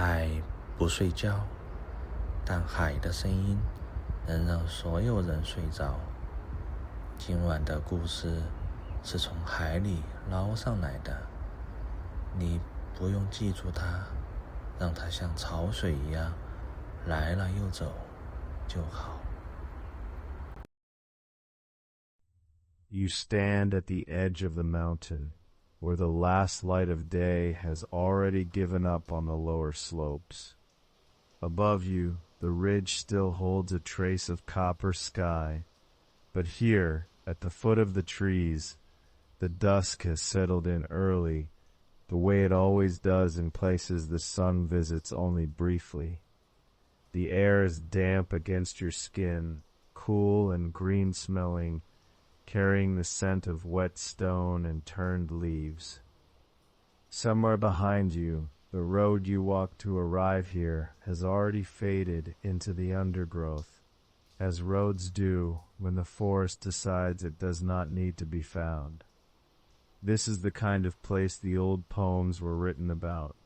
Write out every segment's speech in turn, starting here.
海不睡觉，但海的声音能让所有人睡着。今晚的故事是从海里捞上来的，你不用记住它，让它像潮水一样来了又走就好。You stand at the edge of the mountain, where the last light of day has already given up on the lower slopes. Above you, the ridge still holds a trace of copper sky, but here, at the foot of the trees, the dusk has settled in early, the way it always does in places the sun visits only briefly. The air is damp against your skin, cool and green-smelling, carrying the scent of wet stone and turned leaves. Somewhere behind you, the road you walked to arrive here has already faded into the undergrowth, as roads do when the forest decides it does not need to be found. This is the kind of place the old poems were written about,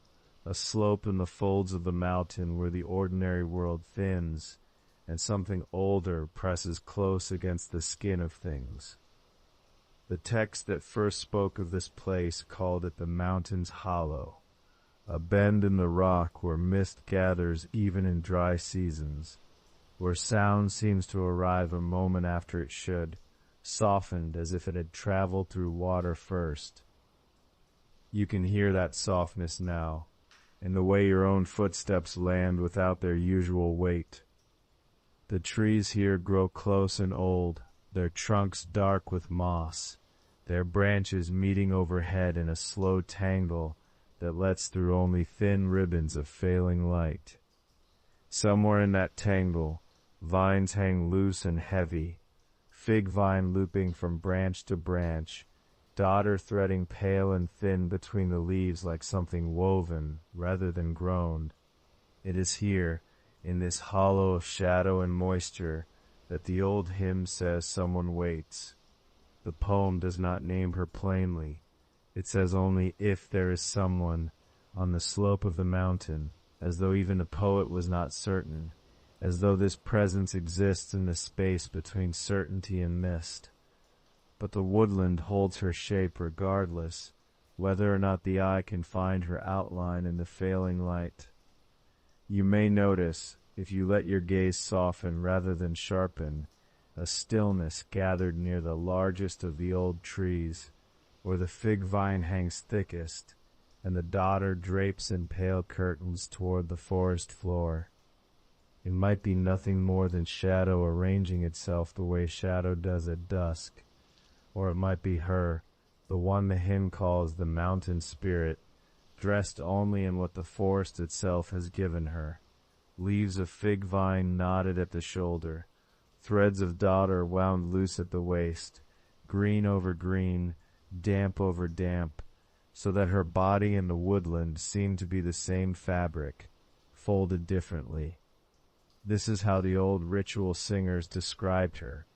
a slope in the folds of the mountain where the ordinary world thins, and something older presses close against the skin of things. The text that first spoke of this place called it the mountain's hollow, a bend in the rock where mist gathers even in dry seasons, where sound seems to arrive a moment after it should, softened as if it had traveled through water first. You can hear that softness now, in the way your own footsteps land without their usual weight. The trees here grow close and old, their trunks dark with moss, their branches meeting overhead in a slow tangle that lets through only thin ribbons of failing light. Somewhere in that tangle, vines hang loose and heavy, fig vine looping from branch to branch, dodder threading pale and thin between the leaves like something woven rather than grown. It is here, in this hollow of shadow and moisture, that the old hymn says someone waits. The poem does not name her plainly. It says only if there is someone on the slope of the mountain, as though even the poet was not certain, as though this presence exists in the space between certainty and mist. But the woodland holds her shape regardless, whether or not the eye can find her outline in the failing light. You may notice, if you let your gaze soften rather than sharpen, a stillness gathered near the largest of the old trees, where the fig vine hangs thickest, and the dodder drapes in pale curtains toward the forest floor. It might be nothing more than shadow arranging itself the way shadow does at dusk, or it might be her, the one the hymn calls the mountain spirit, dressed only in what the forest itself has given her. Leaves of fig vine knotted at the shoulder, threads of dodder wound loose at the waist, green over green, damp over damp, so that her body and the woodland seem to be the same fabric, folded differently. This is how the old ritual singers described her,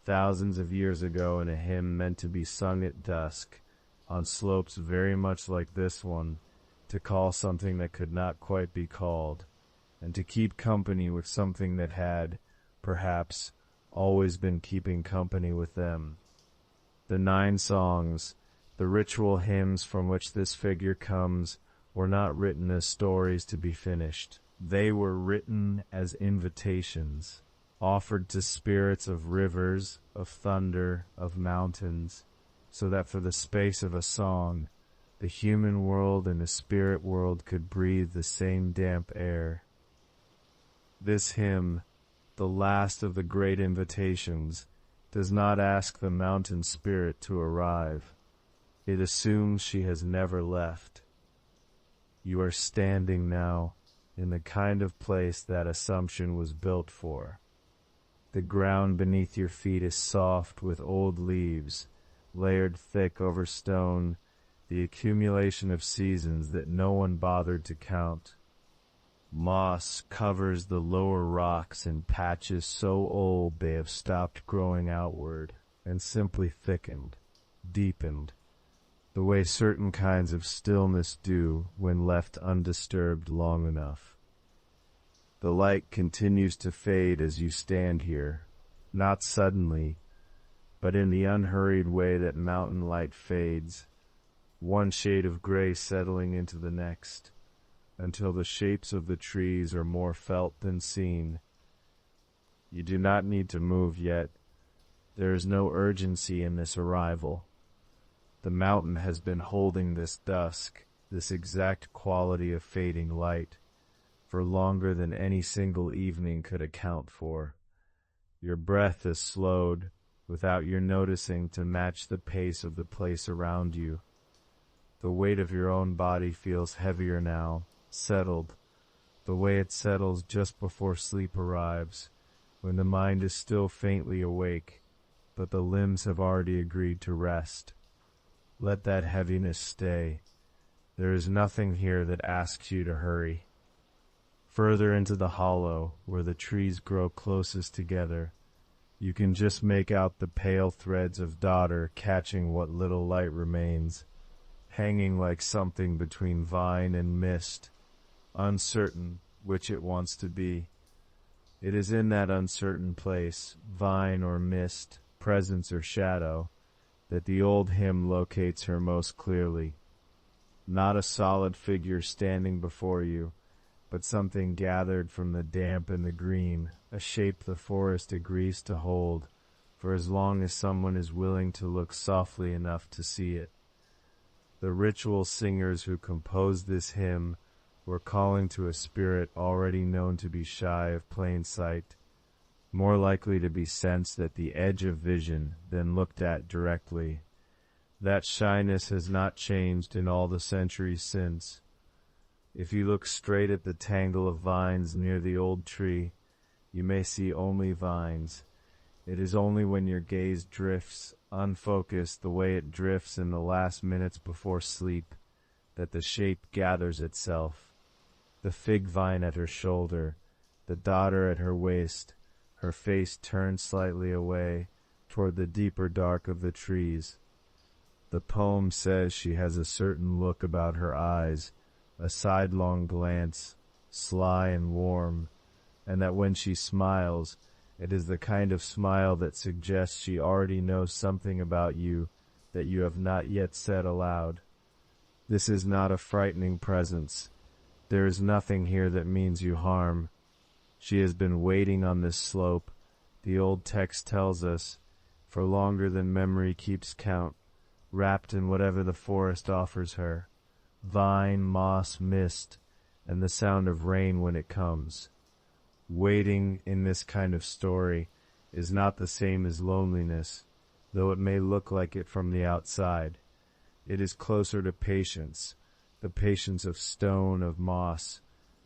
thousands of years ago in a hymn meant to be sung at dusk, on slopes very much like this one, to call something that could not quite be called, and to keep company with something that had, perhaps, always been keeping company with them. The 9 songs, the ritual hymns from which this figure comes, were not written as stories to be finished. They were written as invitations, offered to spirits of rivers, of thunder, of mountains, so that for the space of a song, the human world and the spirit world could breathe the same damp air. This hymn, the last of the great invitations, does not ask the mountain spirit to arrive. It assumes she has never left. You are standing now in the kind of place that assumption was built for. The ground beneath your feet is soft with old leaves, layered thick over stone, the accumulation of seasons that no one bothered to count. Moss covers the lower rocks in patches so old they have stopped growing outward and simply thickened, deepened. the way certain kinds of stillness do when left undisturbed long enough. The light continues to fade as you stand here, not suddenly, but in the unhurried way that mountain light fades, one shade of gray settling into the next, until the shapes of the trees are more felt than seen. You do not need to move yet. There is no urgency in this arrival. The mountain has been holding this dusk, this exact quality of fading light, for longer than any single evening could account for. Your breath is slowed, without your noticing, to match the pace of the place around you. The weight of your own body feels heavier now, settled, the way it settles just before sleep arrives, when the mind is still faintly awake, but the limbs have already agreed to rest. Let that heaviness stay. There is nothing here that asks you to hurry. Further into the hollow, where the trees grow closest together, you can just make out the pale threads of daughter catching what little light remains, hanging like something between vine and mist, uncertain which it wants to be. It is in that uncertain place, vine or mist, presence or shadow, that the old hymn locates her most clearly. Not a solid figure standing before you, but something gathered from the damp and the green, a shape the forest agrees to hold, for as long as someone is willing to look softly enough to see it. The ritual singers who composed this hymn were calling to a spirit already known to be shy of plain sight, more likely to be sensed at the edge of vision than looked at directly. That shyness has not changed in all the centuries since. If you look straight at the tangle of vines near the old tree, you may see only vines. It is only when your gaze drifts, unfocused the way it drifts in the last minutes before sleep, that the shape gathers itself. The fig vine at her shoulder, the daughter at her waist, her face turned slightly away toward the deeper dark of the trees. The poem says she has a certain look about her eyes, a sidelong glance, sly and warm, and that when she smiles, it is the kind of smile that suggests she already knows something about you that you have not yet said aloud. This is not a frightening presence. There is nothing here that means you harm. She has been waiting on this slope, the old text tells us, for longer than memory keeps count, wrapped in whatever the forest offers her, vine, moss, mist, and the sound of rain when it comes. Waiting in this kind of story is not the same as loneliness, though it may look like it from the outside. It is closer to patience, the patience of stone, of moss,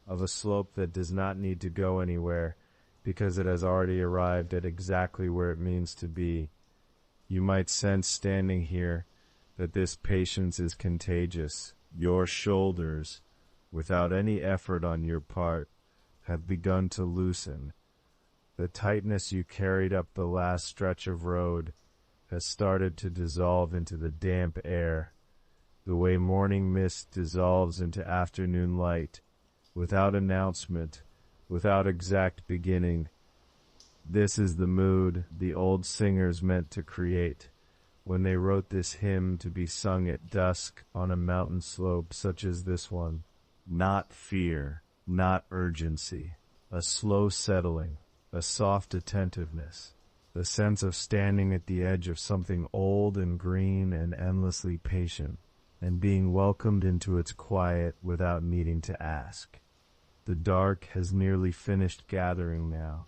of a slope that does not need to go anywhere because it has already arrived at exactly where it means to be. You might sense standing here that this patience is contagious. Your shoulders, without any effort on your part, have begun to loosen. The tightness you carried up the last stretch of road has started to dissolve into the damp air, the way morning mist dissolves into afternoon light, without announcement, without exact beginning. This is the mood the old singers meant to create when they wrote this hymn to be sung at dusk on a mountain slope such as this one. Not fear, not urgency, a slow settling, a soft attentiveness, the sense of standing at the edge of something old and green and endlessly patient, and being welcomed into its quiet without needing to ask. The dark has nearly finished gathering now.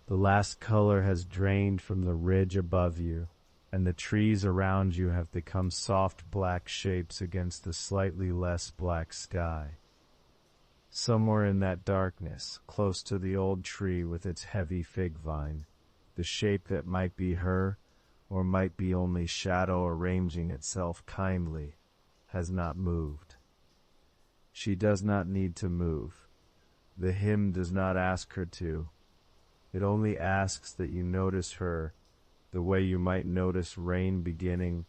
The last color has drained from the ridge above you, and the trees around you have become soft black shapes against the slightly less black sky. Somewhere in that darkness, close to the old tree with its heavy fig vine, the shape that might be her, or might be only shadow arranging itself kindly, has not moved. She does not need to move. The hymn does not ask her to. It only asks that you notice her the way you might notice rain beginning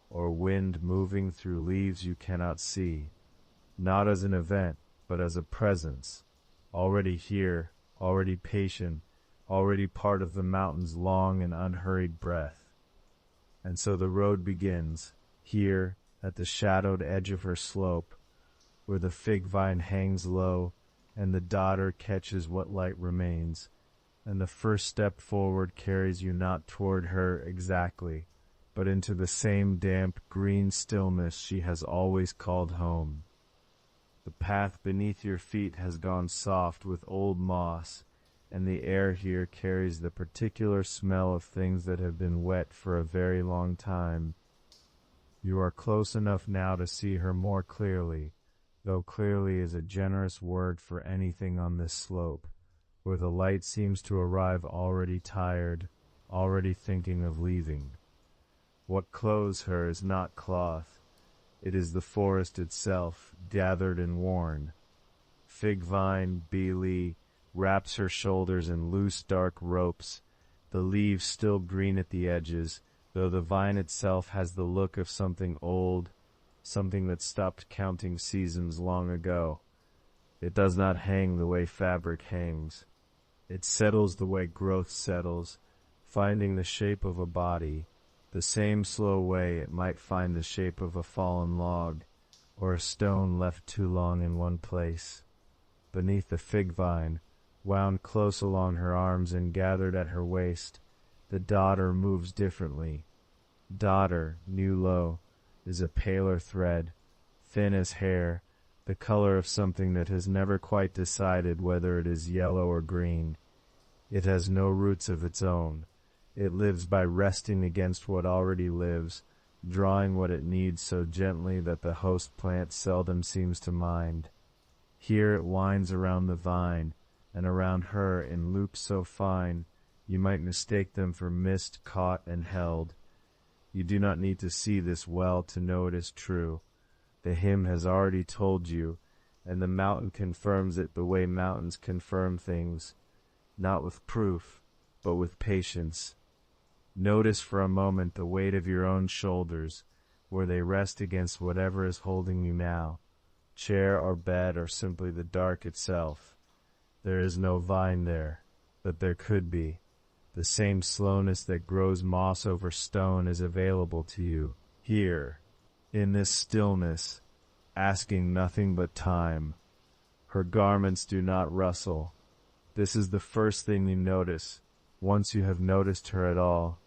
or wind moving through leaves you cannot see, not as an event, but as a presence, already here, already patient, already part of the mountain's long and unhurried breath. And so the road begins, here, at the shadowed edge of her slope, where the fig vine hangs low, and the daughter catches what light remains, and the first step forward carries you not toward her exactly, but into the same damp green stillness she has always called home. The path beneath your feet has gone soft with old moss, and the air here carries the particular smell of things that have been wet for a very long time. You are close enough now to see her more clearly, though clearly is a generous word for anything on this slope, where the light seems to arrive already tired, already thinking of leaving. What clothes her is not cloth, it is the forest itself, gathered and worn. Fig vine, bee wraps her shoulders in loose dark ropes, the leaves still green at the edges, though the vine itself has the look of something old, something that stopped counting seasons long ago. It does not hang the way fabric hangs. It settles the way growth settles, finding the shape of a body, the same slow way it might find the shape of a fallen log, or a stone left too long in one place. Beneath the fig vine, wound close along her arms and gathered at her waist, the daughter moves differently. Daughter, new low, is a paler thread, thin as hair, the color of something that has never quite decided whether it is yellow or green. It has no roots of its own. It lives by resting against what already lives, drawing what it needs so gently that the host plant seldom seems to mind. Here it winds around the vine, and around her in loops so fine you might mistake them for mist caught and held. You do not need to see this well to know it is true. The hymn has already told you, and the mountain confirms it the way mountains confirm things, not with proof, but with patience. Notice for a moment the weight of your own shoulders, where they rest against whatever is holding you now, chair or bed or simply the dark itself. There is no vine there, but there could be. The same slowness that grows moss over stone is available to you, here, in this stillness, asking nothing but time. Her garments do not rustle. This is the first thing you notice, once you have noticed her at all,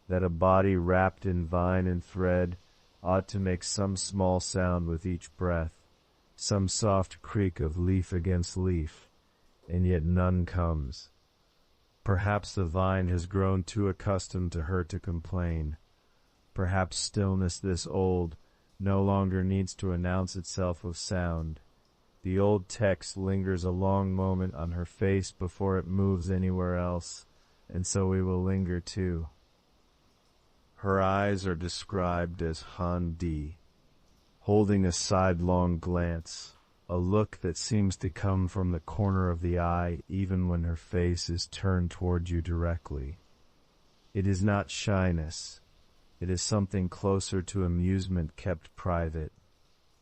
that a body wrapped in vine and thread ought to make some small sound with each breath, some soft creak of leaf against leaf, and yet none comes. Perhaps the vine has grown too accustomed to her to complain. Perhaps stillness this old no longer needs to announce itself with sound. The old text lingers a long moment on her face before it moves anywhere else, and so we will linger too. Her eyes are described as Han-di, holding a sidelong glance, a look that seems to come from the corner of the eye even when her face is turned toward you directly. It is not shyness. It is something closer to amusement kept private,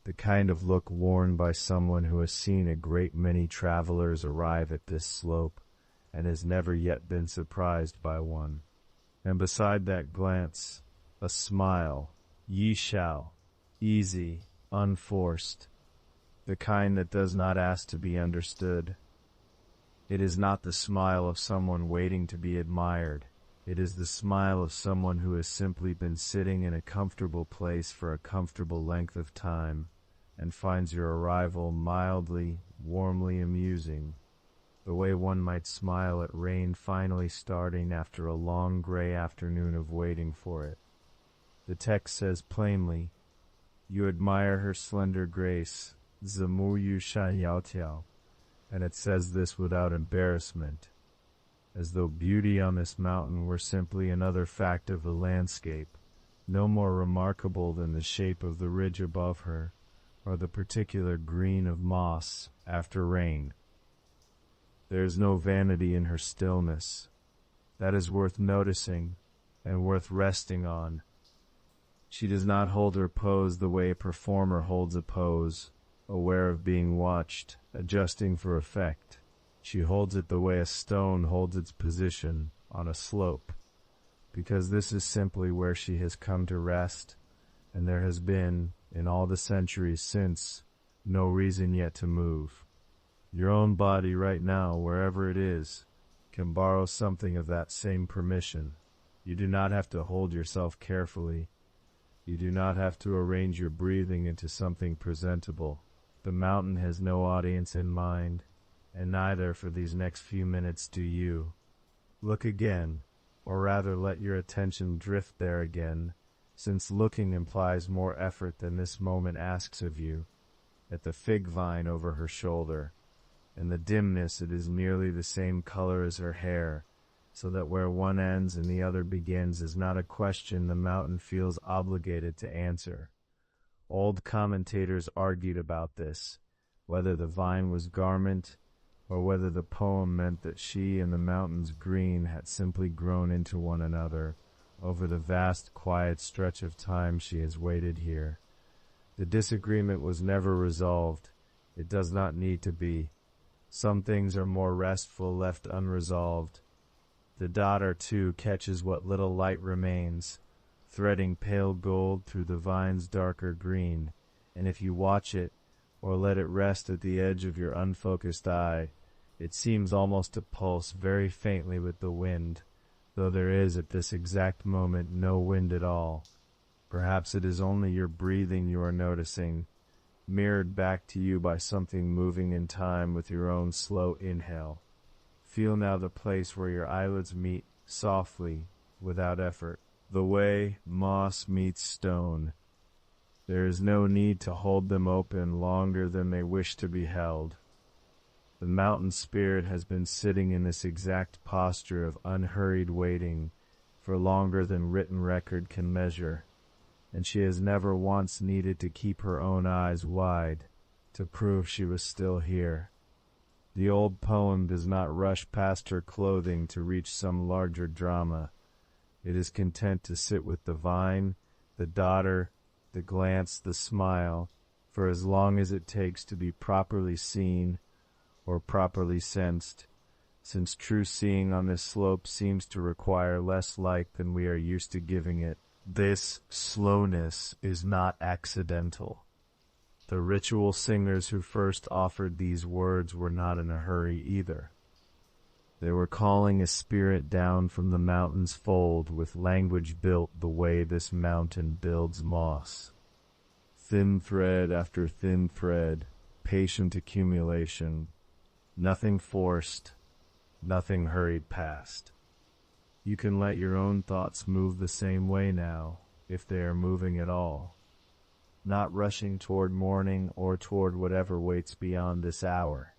the kind of look worn by someone who has seen a great many travelers arrive at this slope and has never yet been surprised by one. And beside that glance, a smile, ye shall, easy, unforced, the kind that does not ask to be understood. It is not the smile of someone waiting to be admired. It is the smile of someone who has simply been sitting in a comfortable place for a comfortable length of time, and finds your arrival mildly, warmly amusing, the way one might smile at rain finally starting after a long gray afternoon of waiting for it. The text says plainly, you admire her slender grace, Zimu yu shan yao tiao, and it says this without embarrassment, as though beauty on this mountain were simply another fact of the landscape, no more remarkable than the shape of the ridge above her, or the particular green of moss after rain. There is no vanity in her stillness. That is worth noticing and worth resting on. She does not hold her pose the way a performer holds a pose, aware of being watched, adjusting for effect. She holds it the way a stone holds its position, on a slope, because this is simply where she has come to rest, and there has been, in all the centuries since, no reason yet to move. Your own body right now, wherever it is, can borrow something of that same permission. You do not have to hold yourself carefully. You do not have to arrange your breathing into something presentable. The mountain has no audience in mind, and neither for these next few minutes do you. Look again, or rather let your attention drift there again, since looking implies more effort than this moment asks of you, at the fig vine over her shoulder. In the dimness it is nearly the same color as her hair, so that where one ends and the other begins is not a question the mountain feels obligated to answer. Old commentators argued about this, whether the vine was garment, or whether the poem meant that she and the mountain's green had simply grown into one another over the vast quiet stretch of time she has waited here. The disagreement was never resolved. It does not need to be. Some things are more restful left unresolved. The daughter, too, catches what little light remains, threading pale gold through the vine's darker green, and if you watch it, or let it rest at the edge of your unfocused eye, it seems almost to pulse very faintly with the wind, though there is at this exact moment no wind at all. Perhaps it is only your breathing you are noticing, mirrored back to you by something moving in time with your own slow inhale. Feel now the place where your eyelids meet, softly, without effort, the way moss meets stone. There is no need to hold them open longer than they wish to be held. The mountain spirit has been sitting in this exact posture of unhurried waiting for longer than written record can measure, and she has never once needed to keep her own eyes wide to prove she was still here. The old poem does not rush past her clothing to reach some larger drama. It is content to sit with the vine, the daughter, the glance, the smile, for as long as it takes to be properly seen or properly sensed, since true seeing on this slope seems to require less light than we are used to giving it. This slowness is not accidental. The ritual singers who first offered these words were not in a hurry either. They were calling a spirit down from the mountain's fold with language built the way this mountain builds moss. Thin thread after thin thread, patient accumulation, nothing forced, nothing hurried past. You can let your own thoughts move the same way now, if they are moving at all, not rushing toward morning or toward whatever waits beyond this hour,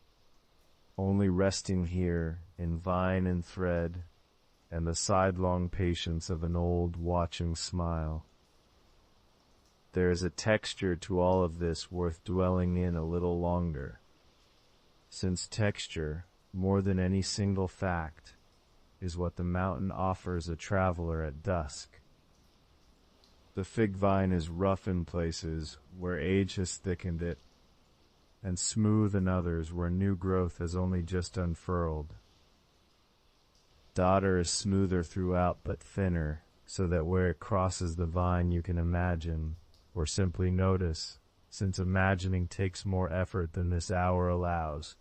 only resting here in vine and thread and the sidelong patience of an old watching smile. There is a texture to all of this worth dwelling in a little longer, since texture, more than any single fact, is what the mountain offers a traveler at dusk. The fig vine is rough in places where age has thickened it, and smooth in others where new growth has only just unfurled. Daughter is smoother throughout but thinner, so that where it crosses the vine you can imagine, or simply notice, since imagining takes more effort than this hour allows.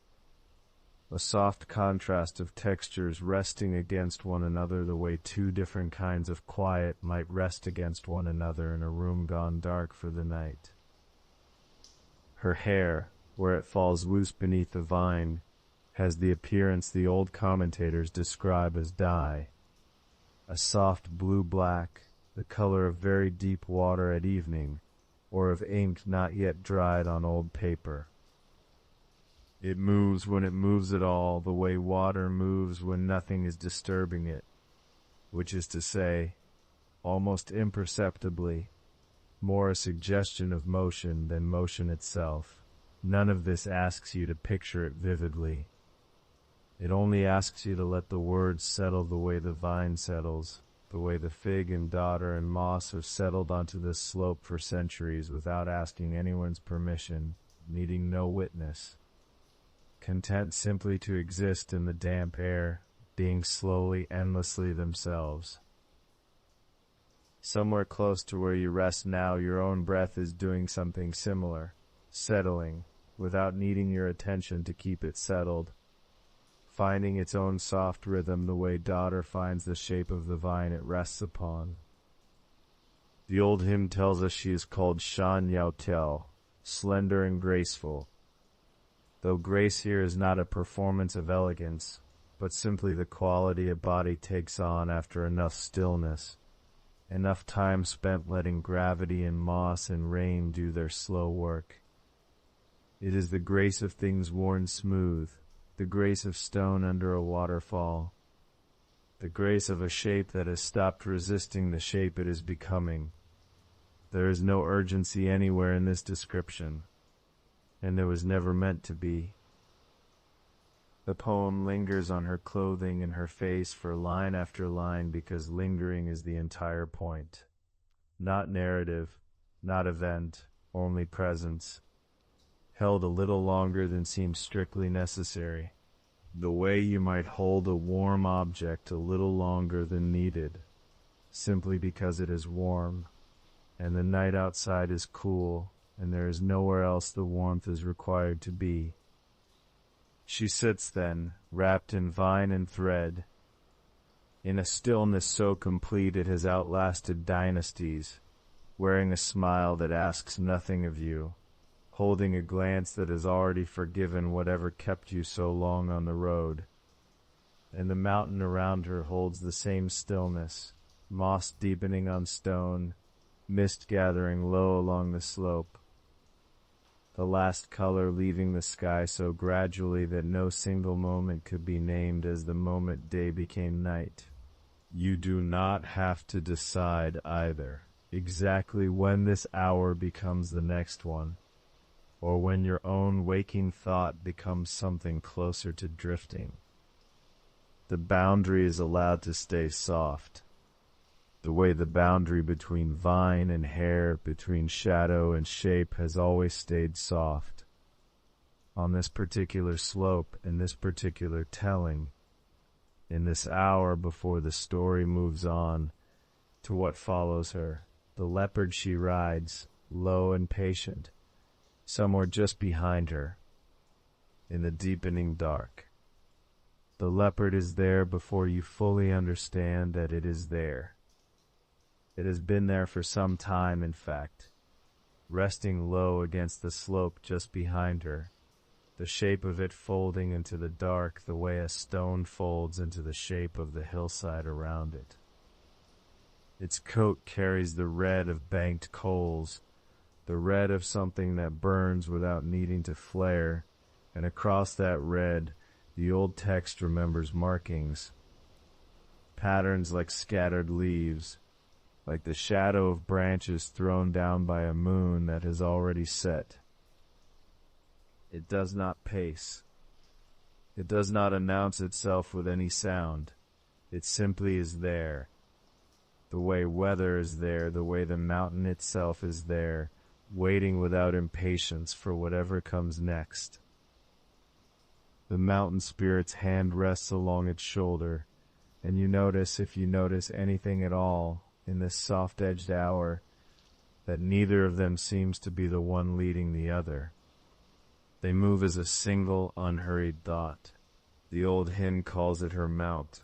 A soft contrast of textures resting against one another the way two different kinds of quiet might rest against one another in a room gone dark for the night. Her hair, where it falls loose beneath the vine, has the appearance the old commentators describe as dye, a soft blue-black, the color of very deep water at evening, or of ink not yet dried on old paper. It moves when it moves at all, the way water moves when nothing is disturbing it, which is to say, almost imperceptibly, more a suggestion of motion than motion itself. None of this asks you to picture it vividly. It only asks you to let the words settle the way the vine settles, the way the fig and dodder and moss have settled onto this slope for centuries without asking anyone's permission, needing no witness, content simply to exist in the damp air, being slowly, endlessly themselves. Somewhere close to where you rest now, your own breath is doing something similar, settling, without needing your attention to keep it settled, finding its own soft rhythm the way dodder finds the shape of the vine it rests upon. The old hymn tells us she is called Shan Yao Tel, slender and graceful, though grace here is not a performance of elegance, but simply the quality a body takes on after enough stillness, enough time spent letting gravity and moss and rain do their slow work. It is the grace of things worn smooth, the grace of stone under a waterfall, the grace of a shape that has stopped resisting the shape it is becoming. There is no urgency anywhere in this description, and there was never meant to be. The poem lingers on her clothing and her face for line after line because lingering is the entire point. Not narrative, not event, only presence. Held a little longer than seems strictly necessary. The way you might hold a warm object a little longer than needed, simply because it is warm, and the night outside is cool, and there is nowhere else the warmth is required to be. She sits then, wrapped in vine and thread, in a stillness so complete it has outlasted dynasties, wearing a smile that asks nothing of you, holding a glance that has already forgiven whatever kept you so long on the road. And the mountain around her holds the same stillness, moss deepening on stone, mist gathering low along the slope, the last color leaving the sky so gradually that no single moment could be named as the moment day became night. You do not have to decide either exactly when this hour becomes the next one, or when your own waking thought becomes something closer to drifting. The boundary is allowed to stay soft, the way the boundary between vine and hair, between shadow and shape has always stayed soft. On this particular slope, in this particular telling, in this hour before the story moves on to what follows her, the leopard she rides, low and patient, somewhere just behind her, in the deepening dark. The leopard is there before you fully understand that it is there. It has been there for some time, in fact, resting low against the slope just behind her, the shape of it folding into the dark the way a stone folds into the shape of the hillside around it. Its coat carries the red of banked coals, the red of something that burns without needing to flare, and across that red, the old text remembers markings, patterns like scattered leaves, like the shadow of branches thrown down by a moon that has already set. It does not pace. It does not announce itself with any sound. It simply is there. The way weather is there, the way the mountain itself is there, waiting without impatience for whatever comes next. The mountain spirit's hand rests along its shoulder, and you notice, if you notice anything at all, in this soft-edged hour, that neither of them seems to be the one leading the other. They move as a single, unhurried thought. The old hymn calls it her mount,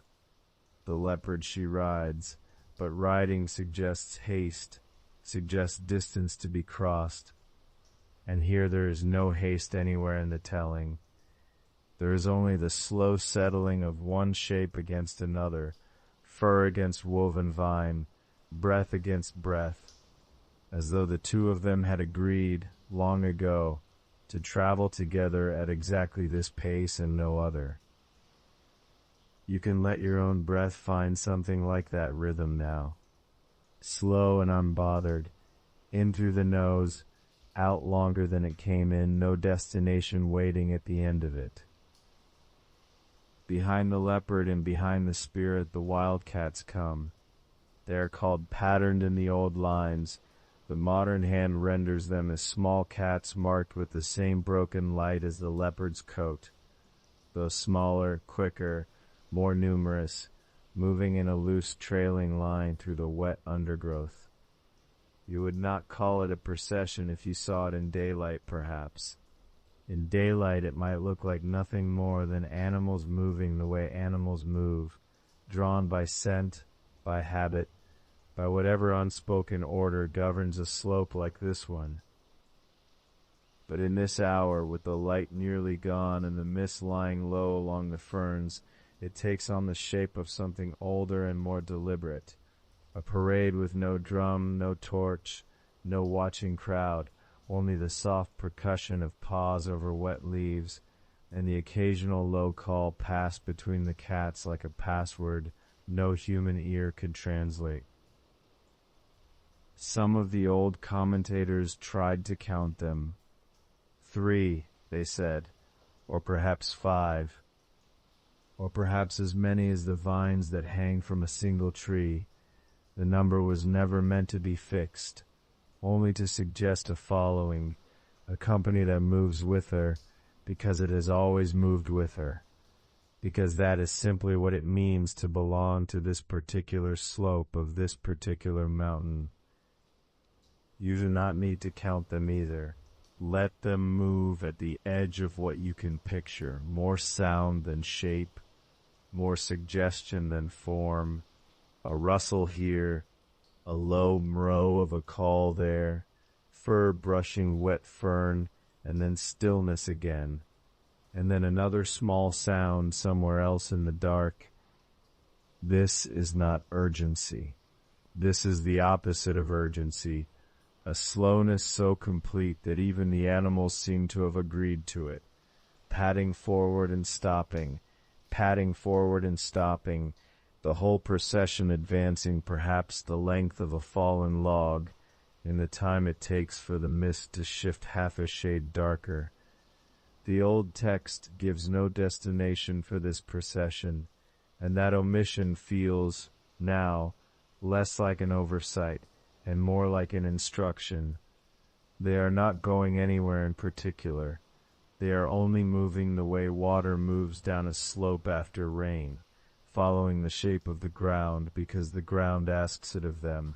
the leopard she rides, but riding suggests haste, suggests distance to be crossed, and here there is no haste anywhere in the telling. There is only the slow settling of one shape against another, fur against woven vine, breath against breath, as though the two of them had agreed, long ago, to travel together at exactly this pace and no other. You can let your own breath find something like that rhythm now. Slow and unbothered, in through the nose, out longer than it came in, no destination waiting at the end of it. Behind the leopard and behind the spirit the wildcats come, They are called patterned in the old lines. The modern hand renders them as small cats marked with the same broken light as the leopard's coat, though smaller, quicker, more numerous, moving in a loose trailing line through the wet undergrowth. You would not call it a procession if you saw it in daylight, perhaps. In daylight it might look like nothing more than animals moving the way animals move, drawn by scent, by habit, by whatever unspoken order governs a slope like this one. But in this hour, with the light nearly gone and the mist lying low along the ferns, it takes on the shape of something older and more deliberate. A parade with no drum, no torch, no watching crowd, only the soft percussion of paws over wet leaves, and the occasional low call passed between the cats like a password no human ear could translate. Some of the old commentators tried to count them. 3, they said, or perhaps 5, or perhaps as many as the vines that hang from a single tree. The number was never meant to be fixed, only to suggest a following, a company that moves with her, because it has always moved with her, because that is simply what it means to belong to this particular slope of this particular mountain. You do not need to count them either. Let them move at the edge of what you can picture, more sound than shape, more suggestion than form, a rustle here, a low mrow of a call there, fur brushing wet fern, and then stillness again, and then another small sound somewhere else in the dark. This is not urgency. This is the opposite of urgency, a slowness so complete that even the animals seem to have agreed to it, padding forward and stopping, the whole procession advancing perhaps the length of a fallen log in the time it takes for the mist to shift half a shade darker. The old text gives no destination for this procession, and that omission feels, now, less like an oversight and more like an instruction. They are not going anywhere in particular. They are only moving the way water moves down a slope after rain, following the shape of the ground because the ground asks it of them,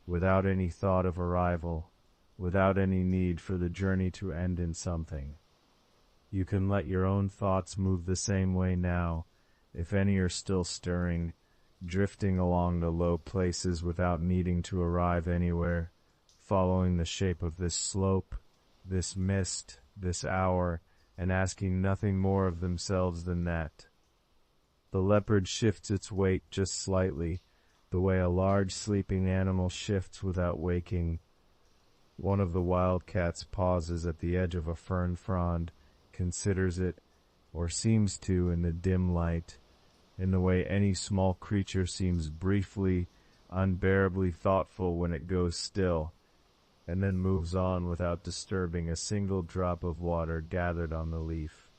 without any thought of arrival, without any need for the journey to end in something. You can let your own thoughts move the same way now, if any are still stirring, drifting along the low places without needing to arrive anywhere, following the shape of this slope, this mist, this hour, and asking nothing more of themselves than that. The leopard shifts its weight just slightly, the way a large sleeping animal shifts without waking. One of the wildcats pauses at the edge of a fern frond, considers it, or seems to in the dim light, in the way any small creature seems briefly, unbearably thoughtful when it goes still, and then moves on without disturbing a single drop of water gathered on the leaf.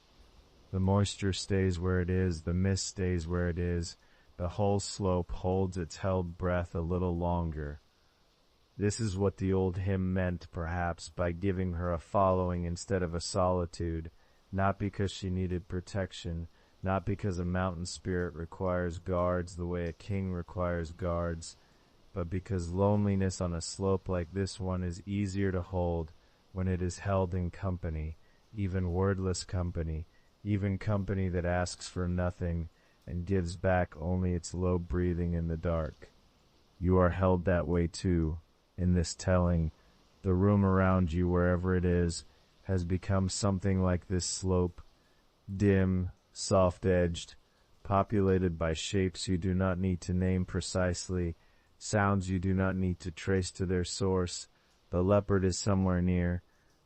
The moisture stays where it is, the mist stays where it is, the whole slope holds its held breath a little longer. This is what the old hymn meant, perhaps, by giving her a following instead of a solitude, not because she needed protection, not because a mountain spirit requires guards the way a king requires guards, but because loneliness on a slope like this one is easier to hold when it is held in company, even wordless company, even company that asks for nothing and gives back only its low breathing in the dark. You are held that way too, in this telling. The room around you, wherever it is, has become something like this slope, dim, soft-edged, populated by shapes you do not need to name precisely, sounds you do not need to trace to their source. The leopard is somewhere near.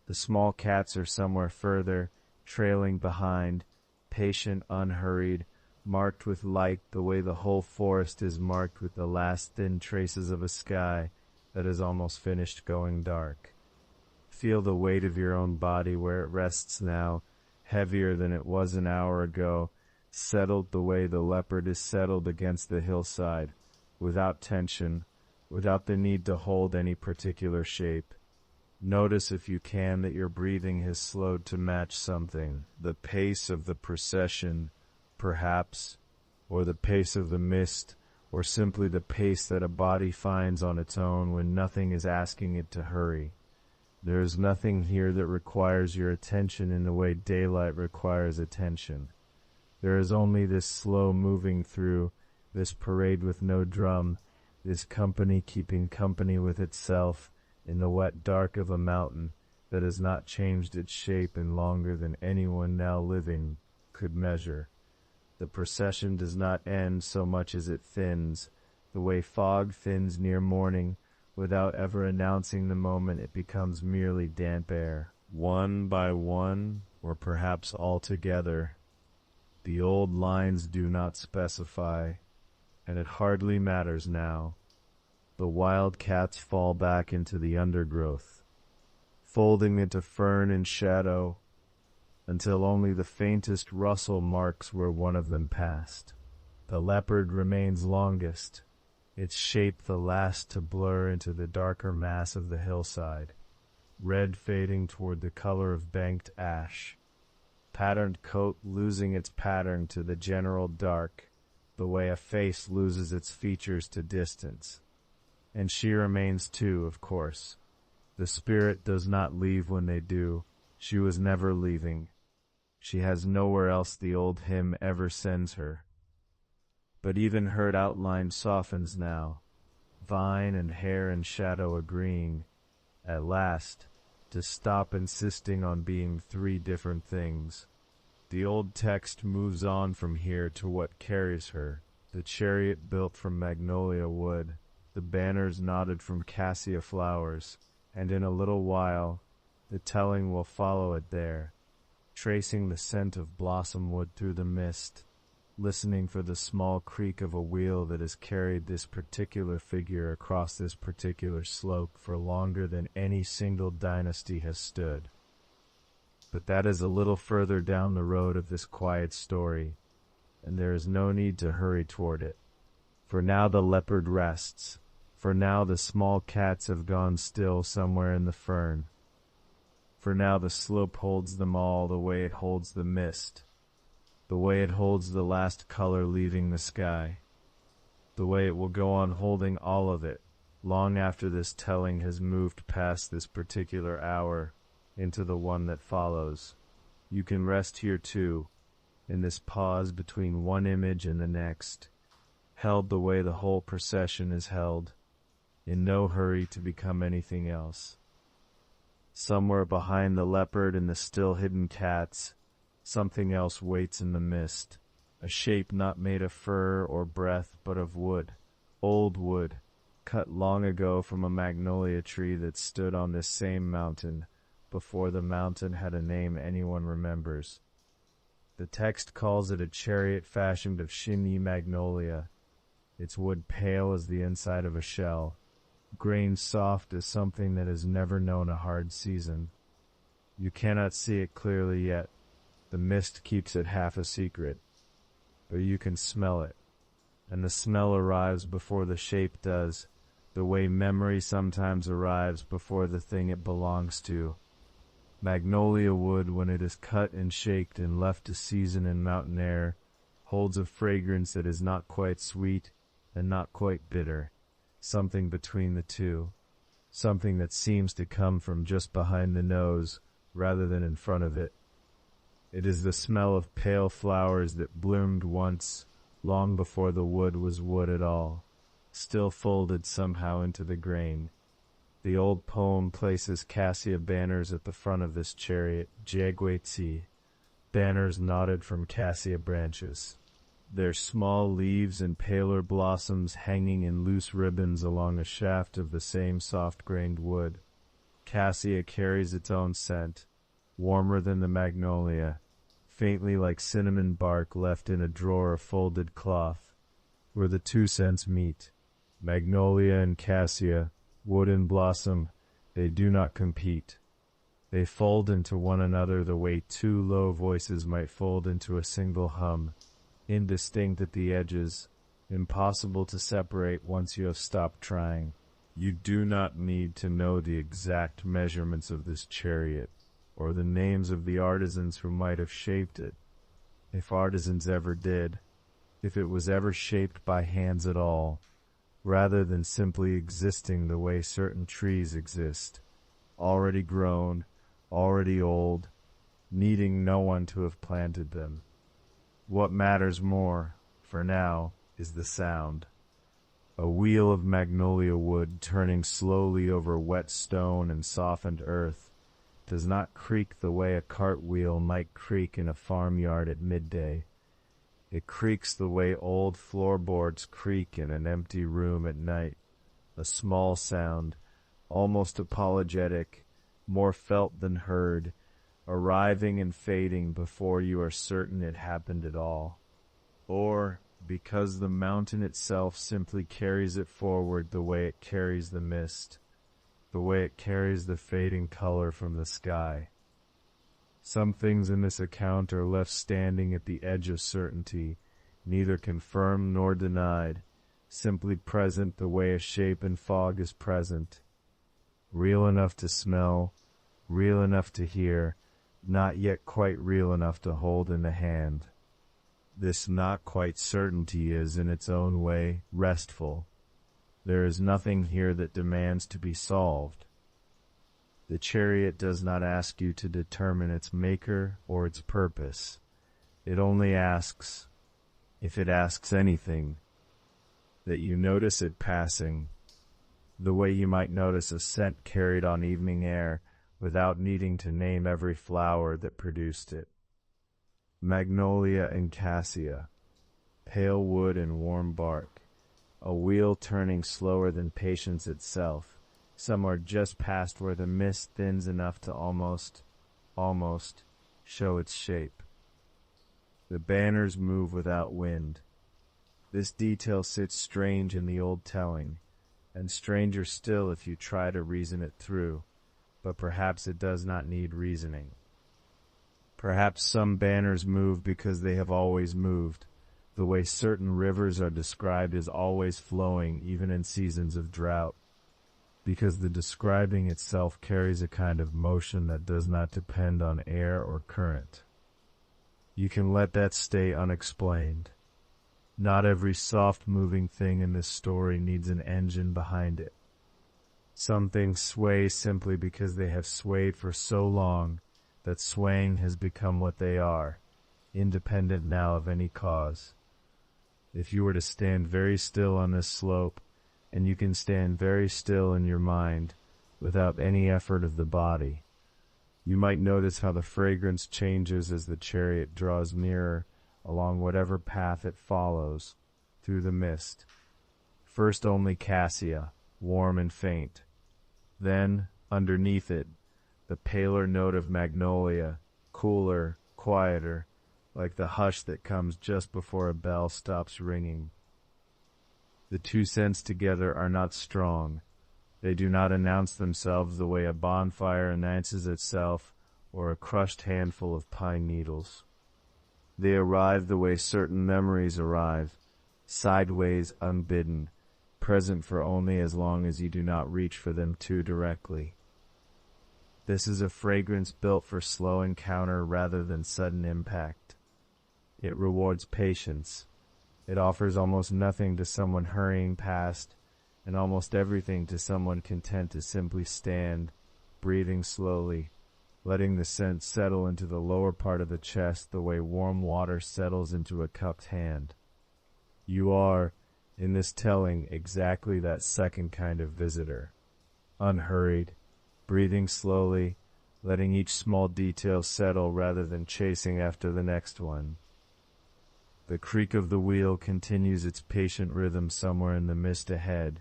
The small cats are somewhere further, trailing behind, patient, unhurried, marked with light the way the whole forest is marked with the last thin traces of a sky that is almost finished going dark. Feel the weight of your own body where it rests now, heavier than it was an hour ago, settled the way the leopard is settled against the hillside, without tension, without the need to hold any particular shape. Notice if you can that your breathing has slowed to match something, the pace of the procession, perhaps, or the pace of the mist, or simply the pace that a body finds on its own when nothing is asking it to hurry. There is nothing here that requires your attention in the way daylight requires attention. There is only this slow moving through, this parade with no drum, this company keeping company with itself in the wet dark of a mountain that has not changed its shape in longer than anyone now living could measure. The procession does not end so much as it thins, the way fog thins near morning, without ever announcing the moment it becomes merely damp air. One by one, or perhaps all together, the old lines do not specify, and it hardly matters now. The wild cats fall back into the undergrowth, folding into fern and shadow, until only the faintest rustle marks where one of them passed. The leopard remains longest, its shape the last to blur into the darker mass of the hillside, red fading toward the color of banked ash, patterned coat losing its pattern to the general dark, the way a face loses its features to distance. And she remains too, of course. The spirit does not leave when they do. She was never leaving. She has nowhere else the old hymn ever sends her. But even her outline softens now, vine and hair and shadow agreeing, at last, to stop insisting on being three different things. The old text moves on from here to what carries her, the chariot built from magnolia wood, the banners knotted from cassia flowers, and in a little while, the telling will follow it there, tracing the scent of blossom wood through the mist, listening for the small creak of a wheel that has carried this particular figure across this particular slope for longer than any single dynasty has stood. But that is a little further down the road of this quiet story, and there is no need to hurry toward it. For now the leopard rests, for now the small cats have gone still somewhere in the fern. For now the slope holds them all the way it holds the mist, the way it holds the last color leaving the sky, the way it will go on holding all of it, long after this telling has moved past this particular hour into the one that follows. You can rest here too, in this pause between one image and the next, held the way the whole procession is held, in no hurry to become anything else. Somewhere behind the leopard and the still hidden cats, something else waits in the mist, a shape not made of fur or breath but of wood, old wood, cut long ago from a magnolia tree that stood on this same mountain, before the mountain had a name anyone remembers. The text calls it a chariot fashioned of shiny magnolia, its wood pale as the inside of a shell, grain soft as something that has never known a hard season. You cannot see it clearly yet. The mist keeps it half a secret. But you can smell it, and the smell arrives before the shape does, the way memory sometimes arrives before the thing it belongs to. Magnolia wood, when it is cut and shaked and left to season in mountain air, holds a fragrance that is not quite sweet and not quite bitter, something between the two, something that seems to come from just behind the nose rather than in front of it. It is the smell of pale flowers that bloomed once, long before the wood was wood at all, still folded somehow into the grain. The old poem places cassia banners at the front of this chariot, jaguetsi, banners knotted from cassia branches, their small leaves and paler blossoms hanging in loose ribbons along a shaft of the same soft-grained wood. Cassia carries its own scent, warmer than the magnolia, faintly like cinnamon bark left in a drawer of folded cloth, where the two scents meet. Magnolia and cassia, wood and blossom, they do not compete. They fold into one another the way two low voices might fold into a single hum, indistinct at the edges, impossible to separate once you have stopped trying. You do not need to know the exact measurements of this chariot, or the names of the artisans who might have shaped it, if artisans ever did, if it was ever shaped by hands at all, rather than simply existing the way certain trees exist, already grown, already old, needing no one to have planted them. What matters more, for now, is the sound. A wheel of magnolia wood turning slowly over wet stone and softened earth does not creak the way a cartwheel might creak in a farmyard at midday. It creaks the way old floorboards creak in an empty room at night, a small sound, almost apologetic, more felt than heard, arriving and fading before you are certain it happened at all. Or because the mountain itself simply carries it forward the way it carries the mist, the way it carries the fading color from the sky. Some things in this account are left standing at the edge of certainty, neither confirmed nor denied, simply present the way a shape in fog is present, real enough to smell, real enough to hear, not yet quite real enough to hold in the hand. This not quite certainty is, in its own way, restful. There is nothing here that demands to be solved. The chariot does not ask you to determine its maker or its purpose. It only asks, if it asks anything, that you notice it passing, the way you might notice a scent carried on evening air without needing to name every flower that produced it. Magnolia and cassia, pale wood and warm bark, a wheel turning slower than patience itself, somewhere just past where the mist thins enough to almost show its shape. The banners move without wind. This detail sits strange in the old telling, and stranger still if you try to reason it through, but perhaps it does not need reasoning. Perhaps some banners move because they have always moved, the way certain rivers are described as always flowing even in seasons of drought, because the describing itself carries a kind of motion that does not depend on air or current. You can let that stay unexplained. Not every soft-moving thing in this story needs an engine behind it. Some things sway simply because they have swayed for so long that swaying has become what they are, independent now of any cause. If you were to stand very still on this slope, and you can stand very still in your mind without any effort of the body, you might notice how the fragrance changes as the chariot draws nearer along whatever path it follows through the mist. First only cassia, warm and faint. Then, underneath it, the paler note of magnolia, cooler, quieter, like the hush that comes just before a bell stops ringing. The two scents together are not strong. They do not announce themselves the way a bonfire announces itself or a crushed handful of pine needles. They arrive the way certain memories arrive, sideways, unbidden, present for only as long as you do not reach for them too directly. This is a fragrance built for slow encounter rather than sudden impact. It rewards patience. It offers almost nothing to someone hurrying past, and almost everything to someone content to simply stand, breathing slowly, letting the scent settle into the lower part of the chest the way warm water settles into a cupped hand. You are, in this telling, exactly that second kind of visitor. Unhurried, breathing slowly, letting each small detail settle rather than chasing after the next one. The creak of the wheel continues its patient rhythm somewhere in the mist ahead,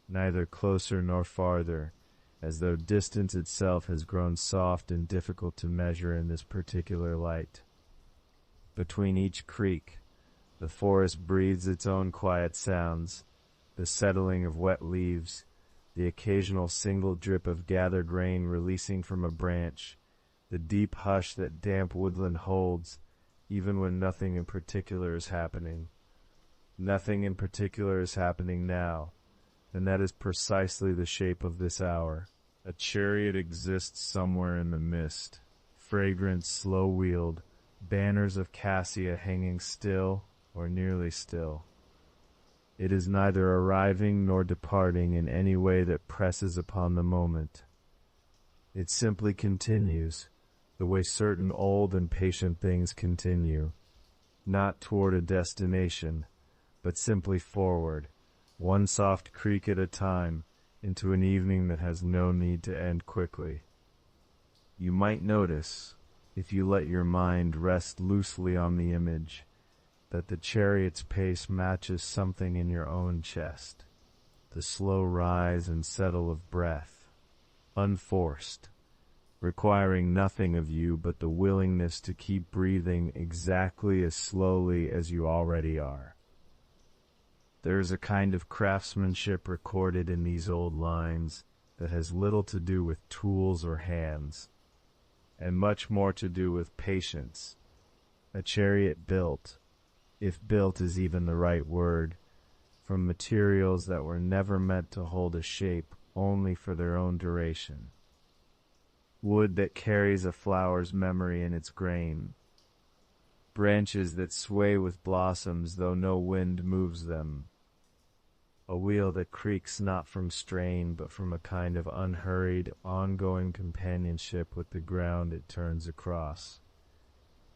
neither closer nor farther, as though distance itself has grown soft and difficult to measure in this particular light. Between each creak, the forest breathes its own quiet sounds, the settling of wet leaves, the occasional single drip of gathered rain releasing from a branch, the deep hush that damp woodland holds, even when nothing in particular is happening. Nothing in particular is happening now, and that is precisely the shape of this hour. A chariot exists somewhere in the mist, fragrant, slow-wheeled, banners of cassia hanging still or nearly still. It is neither arriving nor departing in any way that presses upon the moment. It simply continues, the way certain old and patient things continue, not toward a destination, but simply forward, one soft creak at a time, into an evening that has no need to end quickly. You might notice, if you let your mind rest loosely on the image, that the chariot's pace matches something in your own chest, the slow rise and settle of breath, unforced, requiring nothing of you but the willingness to keep breathing exactly as slowly as you already are. There is a kind of craftsmanship recorded in these old lines that has little to do with tools or hands, and much more to do with patience. A chariot built, if built is even the right word, from materials that were never meant to hold a shape only for their own duration. Wood that carries a flower's memory in its grain. Branches that sway with blossoms though no wind moves them. A wheel that creaks not from strain but from a kind of unhurried, ongoing companionship with the ground it turns across.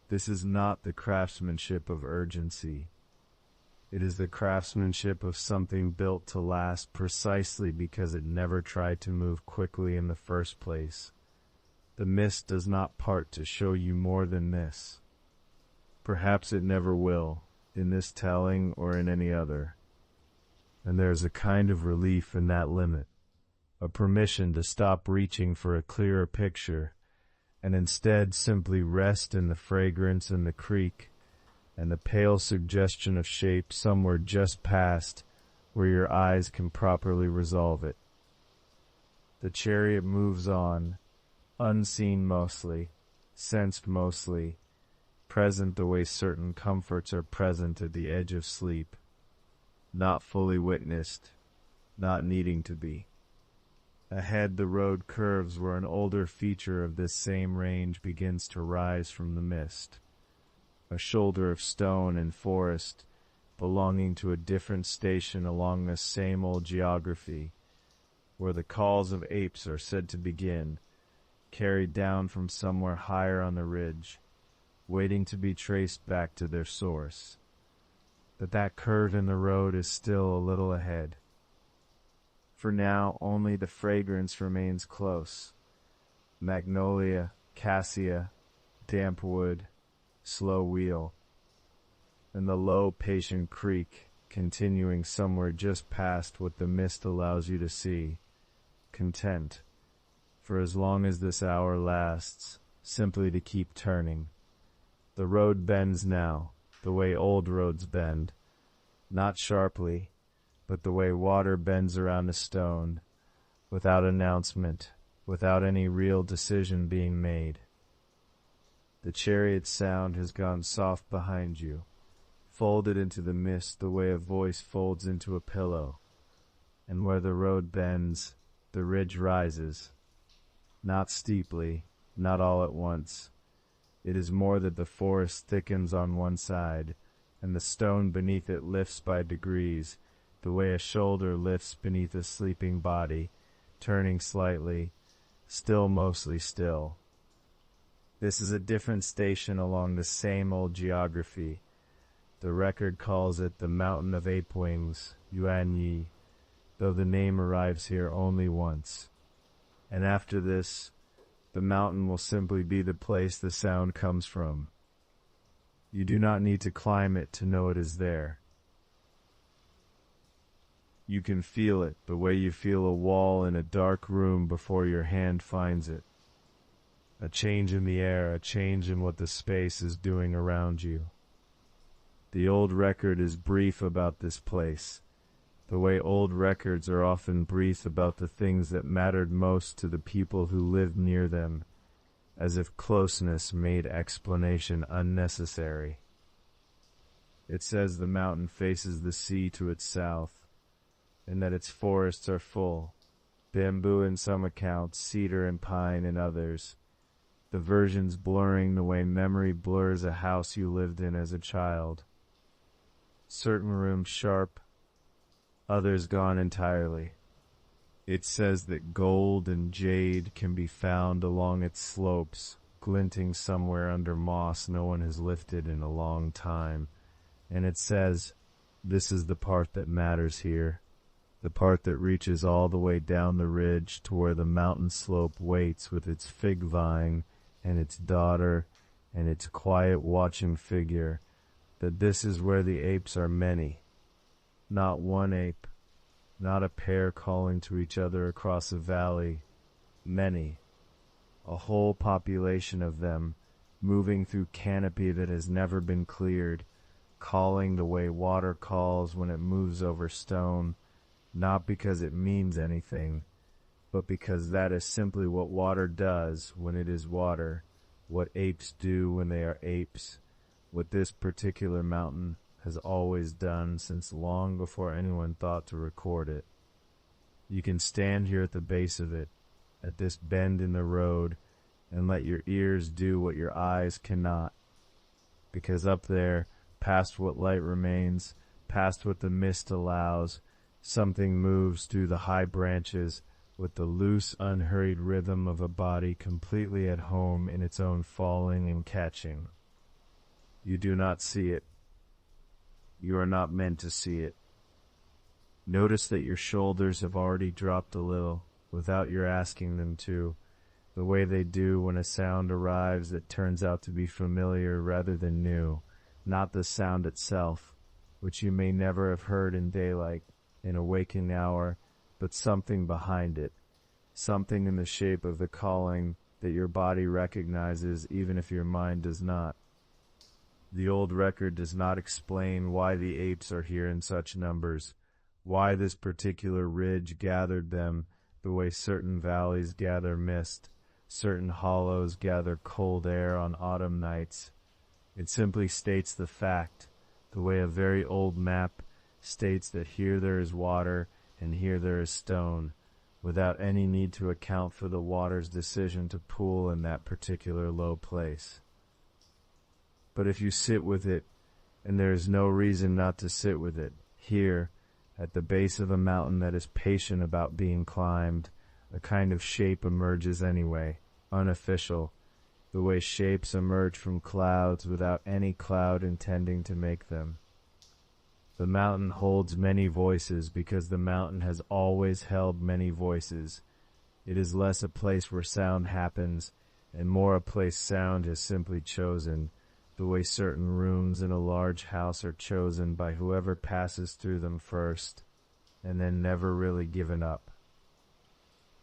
This is not the craftsmanship of urgency. It is the craftsmanship of something built to last precisely because it never tried to move quickly in the first place. The mist does not part to show you more than this. Perhaps it never will, in this telling or in any other. And there is a kind of relief in that limit, a permission to stop reaching for a clearer picture, and instead simply rest in the fragrance and the creak, and the pale suggestion of shape somewhere just past where your eyes can properly resolve it. The chariot moves on, unseen mostly, sensed mostly, present the way certain comforts are present at the edge of sleep, not fully witnessed, not needing to be. Ahead the road curves where an older feature of this same range begins to rise from the mist, a shoulder of stone and forest belonging to a different station along this same old geography, where the calls of apes are said to begin, carried down from somewhere higher on the ridge, waiting to be traced back to their source. But that curve in the road is still a little ahead. For now, only the fragrance remains close. Magnolia, cassia, damp wood, slow wheel, and the low, patient creak continuing somewhere just past what the mist allows you to see. Content, for as long as this hour lasts, simply to keep turning. The road bends now, the way old roads bend, not sharply, but the way water bends around a stone, without announcement, without any real decision being made. The chariot's sound has gone soft behind you, folded into the mist the way a voice folds into a pillow, and where the road bends, the ridge rises, not steeply, not all at once. It is more that the forest thickens on one side, and the stone beneath it lifts by degrees, the way a shoulder lifts beneath a sleeping body, turning slightly, still mostly still. This is a different station along the same old geography. The record calls it the Mountain of Ape Wings, Yuanyi, though the name arrives here only once. And after this, the mountain will simply be the place the sound comes from. You do not need to climb it to know it is there. You can feel it the way you feel a wall in a dark room before your hand finds it. A change in the air, a change in what the space is doing around you. The old record is brief about this place, the way old records are often brief about the things that mattered most to the people who lived near them, as if closeness made explanation unnecessary. It says the mountain faces the sea to its south, and that its forests are full. Bamboo in some accounts, cedar and pine in others. The versions blurring the way memory blurs a house you lived in as a child. Certain rooms sharp, others gone entirely. It says that gold and jade can be found along its slopes, glinting somewhere under moss no one has lifted in a long time. And it says, this is the part that matters here, the part that reaches all the way down the ridge to where the mountain slope waits with its fig vine and its daughter and its quiet watching figure, that this is where the apes are many. Not one ape, not a pair calling to each other across a valley, many. A whole population of them, moving through canopy that has never been cleared, calling the way water calls when it moves over stone, not because it means anything, but because that is simply what water does when it is water, what apes do when they are apes, what this particular mountain has always done since long before anyone thought to record it. You can stand here at the base of it, at this bend in the road, and let your ears do what your eyes cannot. Because up there, past what light remains, past what the mist allows, something moves through the high branches with the loose, unhurried rhythm of a body completely at home in its own falling and catching. You do not see it. You are not meant to see it. Notice that your shoulders have already dropped a little, without your asking them to, the way they do when a sound arrives that turns out to be familiar rather than new, not the sound itself, which you may never have heard in daylight, in a waking hour, but something behind it, something in the shape of the calling that your body recognizes even if your mind does not. The old record does not explain why the apes are here in such numbers, why this particular ridge gathered them the way certain valleys gather mist, certain hollows gather cold air on autumn nights. It simply states the fact, the way a very old map states that here there is water and here there is stone, without any need to account for the water's decision to pool in that particular low place. But if you sit with it, and there is no reason not to sit with it, here, at the base of a mountain that is patient about being climbed, a kind of shape emerges anyway, unofficial, the way shapes emerge from clouds without any cloud intending to make them. The mountain holds many voices because the mountain has always held many voices. It is less a place where sound happens, and more a place sound has simply chosen, the way certain rooms in a large house are chosen by whoever passes through them first, and then never really given up.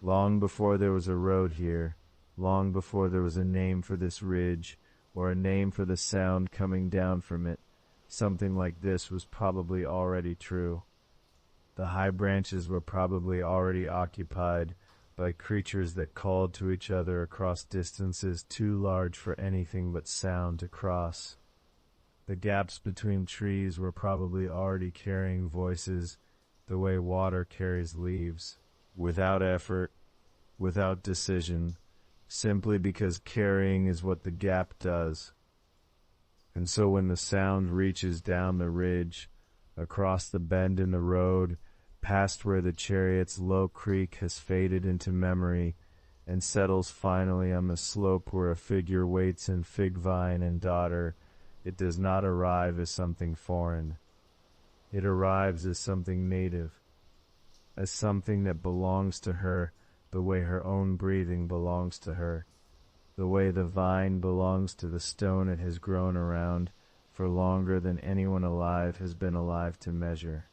Long before there was a road here, long before there was a name for this ridge, or a name for the sound coming down from it, something like this was probably already true. The high branches were probably already occupied by creatures that called to each other across distances too large for anything but sound to cross. The gaps between trees were probably already carrying voices the way water carries leaves, without effort, without decision, simply because carrying is what the gap does. And so when the sound reaches down the ridge, across the bend in the road, past where the chariot's low creak has faded into memory, and settles finally on the slope where a figure waits in fig vine and daughter, it does not arrive as something foreign. It arrives as something native, as something that belongs to her the way her own breathing belongs to her, the way the vine belongs to the stone it has grown around for longer than anyone alive has been alive to measure.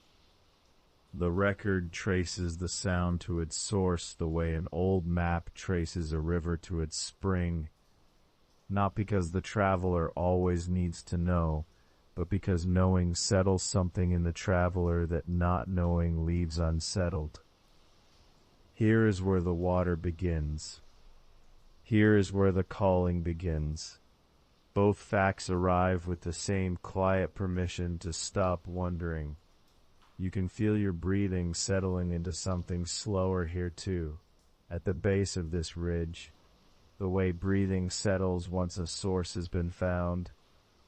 The record traces the sound to its source the way an old map traces a river to its spring, not because the traveler always needs to know, but because knowing settles something in the traveler that not knowing leaves unsettled. Here is where the water begins. Here is where the calling begins. Both facts arrive with the same quiet permission to stop wondering. You can feel your breathing settling into something slower here too, at the base of this ridge. The way breathing settles once a source has been found,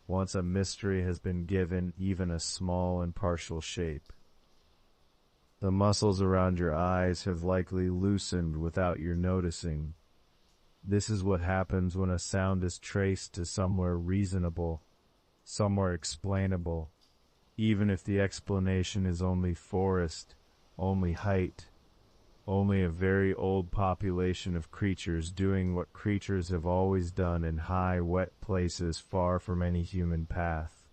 once a mystery has been given even a small and partial shape. The muscles around your eyes have likely loosened without your noticing. This is what happens when a sound is traced to somewhere reasonable, somewhere explainable, even if the explanation is only forest, only height, only a very old population of creatures doing what creatures have always done in high, wet places far from any human path.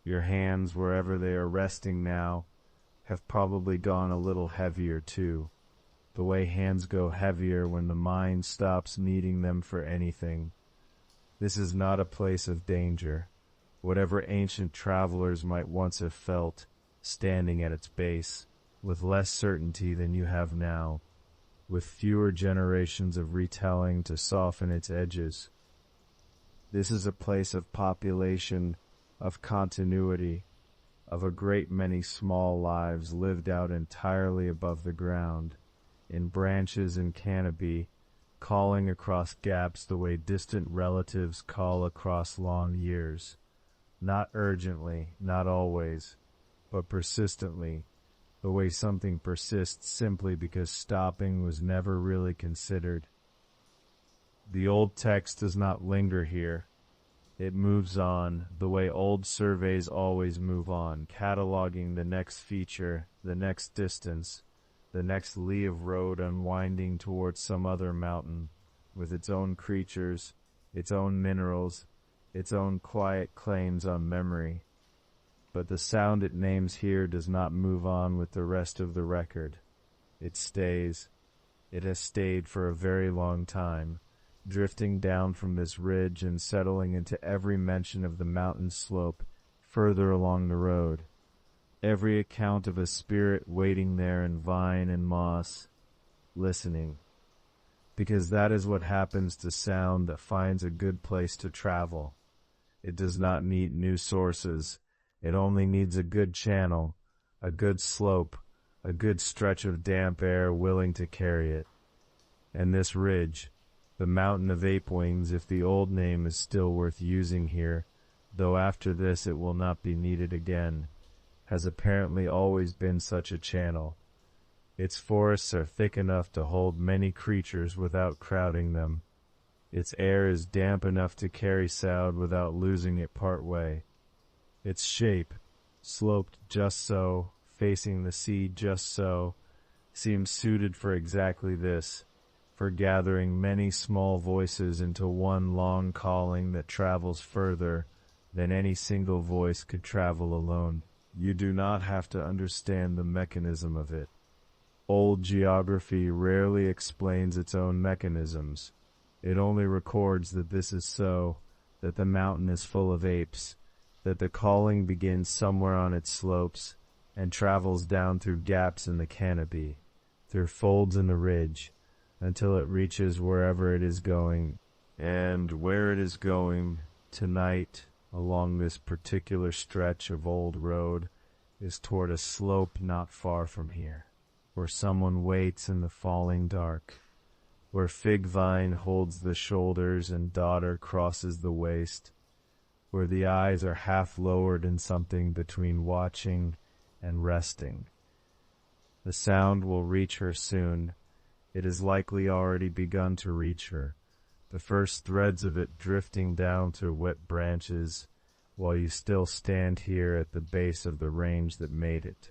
Your hands, wherever they are resting now, have probably gone a little heavier too, the way hands go heavier when the mind stops needing them for anything. This is not a place of danger, whatever ancient travelers might once have felt, standing at its base, with less certainty than you have now, with fewer generations of retelling to soften its edges. This is a place of population, of continuity, of a great many small lives lived out entirely above the ground, in branches and canopy, calling across gaps the way distant relatives call across long years. Not urgently, not always, but persistently, the way something persists simply because stopping was never really considered. The old text does not linger here. It moves on, the way old surveys always move on, cataloging the next feature, the next distance, the next li of road unwinding towards some other mountain, with its own creatures, its own minerals, its own quiet claims on memory. But the sound it names here does not move on with the rest of the record. It stays. It has stayed for a very long time, drifting down from this ridge and settling into every mention of the mountain slope further along the road, every account of a spirit waiting there in vine and moss, listening. Because that is what happens to sound that finds a good place to travel. It does not need new sources. It only needs a good channel, a good slope, a good stretch of damp air willing to carry it. And this ridge, the mountain of ape wings, if the old name is still worth using here, though after this it will not be needed again, has apparently always been such a channel. Its forests are thick enough to hold many creatures without crowding them. Its air is damp enough to carry sound without losing it part way. Its shape, sloped just so, facing the sea just so, seems suited for exactly this, for gathering many small voices into one long calling that travels further than any single voice could travel alone. You do not have to understand the mechanism of it. Old geography rarely explains its own mechanisms. It only records that this is so, that the mountain is full of apes, that the calling begins somewhere on its slopes and travels down through gaps in the canopy, through folds in the ridge, until it reaches wherever it is going. And where it is going tonight along this particular stretch of old road is toward a slope not far from here, where someone waits in the falling dark, where fig vine holds the shoulders and daughter crosses the waist, where the eyes are half lowered in something between watching and resting. The sound will reach her soon. It has likely already begun to reach her, the first threads of it drifting down through wet branches, while you still stand here at the base of the range that made it.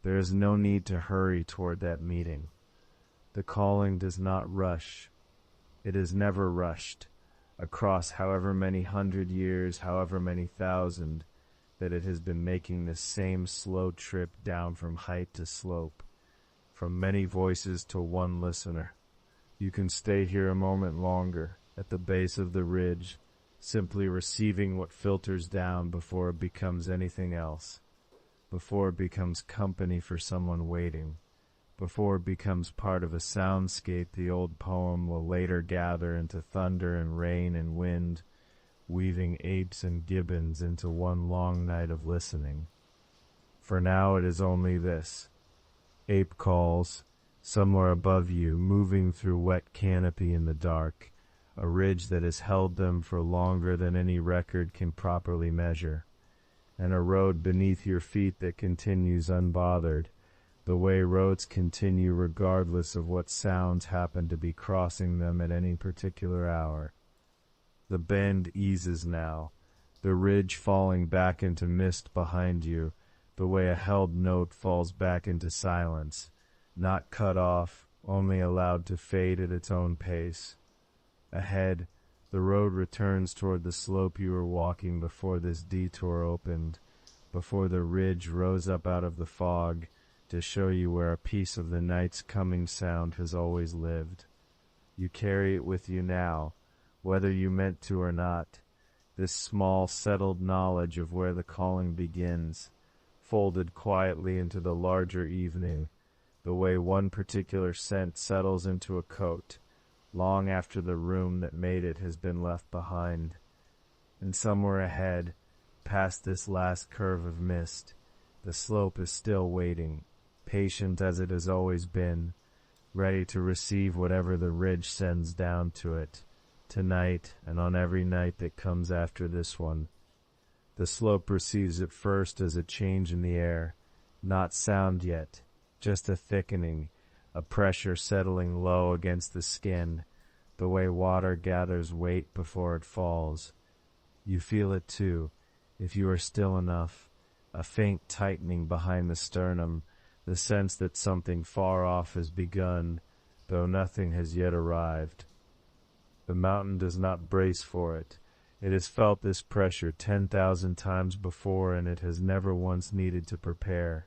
There is no need to hurry toward that meeting. The calling does not rush. It is never rushed, across however many 100 years, however many thousand, that it has been making this same slow trip down from height to slope, from many voices to one listener. You can stay here a moment longer, at the base of the ridge, simply receiving what filters down before it becomes anything else, before it becomes company for someone waiting, before it becomes part of a soundscape the old poem will later gather into thunder and rain and wind, weaving apes and gibbons into one long night of listening. For now it is only this. Ape calls, somewhere above you, moving through wet canopy in the dark, a ridge that has held them for longer than any record can properly measure, and a road beneath your feet that continues unbothered, the way roads continue regardless of what sounds happen to be crossing them at any particular hour. The bend eases now, the ridge falling back into mist behind you, the way a held note falls back into silence, not cut off, only allowed to fade at its own pace. Ahead, the road returns toward the slope you were walking before this detour opened, before the ridge rose up out of the fog to show you where a piece of the night's coming sound has always lived. You carry it with you now, whether you meant to or not, this small settled knowledge of where the calling begins, folded quietly into the larger evening, the way one particular scent settles into a coat, long after the room that made it has been left behind. And somewhere ahead, past this last curve of mist, the slope is still waiting, patient as it has always been, ready to receive whatever the ridge sends down to it, tonight and on every night that comes after this one. The slope receives it first as a change in the air, not sound yet, just a thickening, a pressure settling low against the skin, the way water gathers weight before it falls. You feel it too, if you are still enough, a faint tightening behind the sternum, the sense that something far off has begun, though nothing has yet arrived. The mountain does not brace for it. It has felt this pressure 10,000 times before, and it has never once needed to prepare.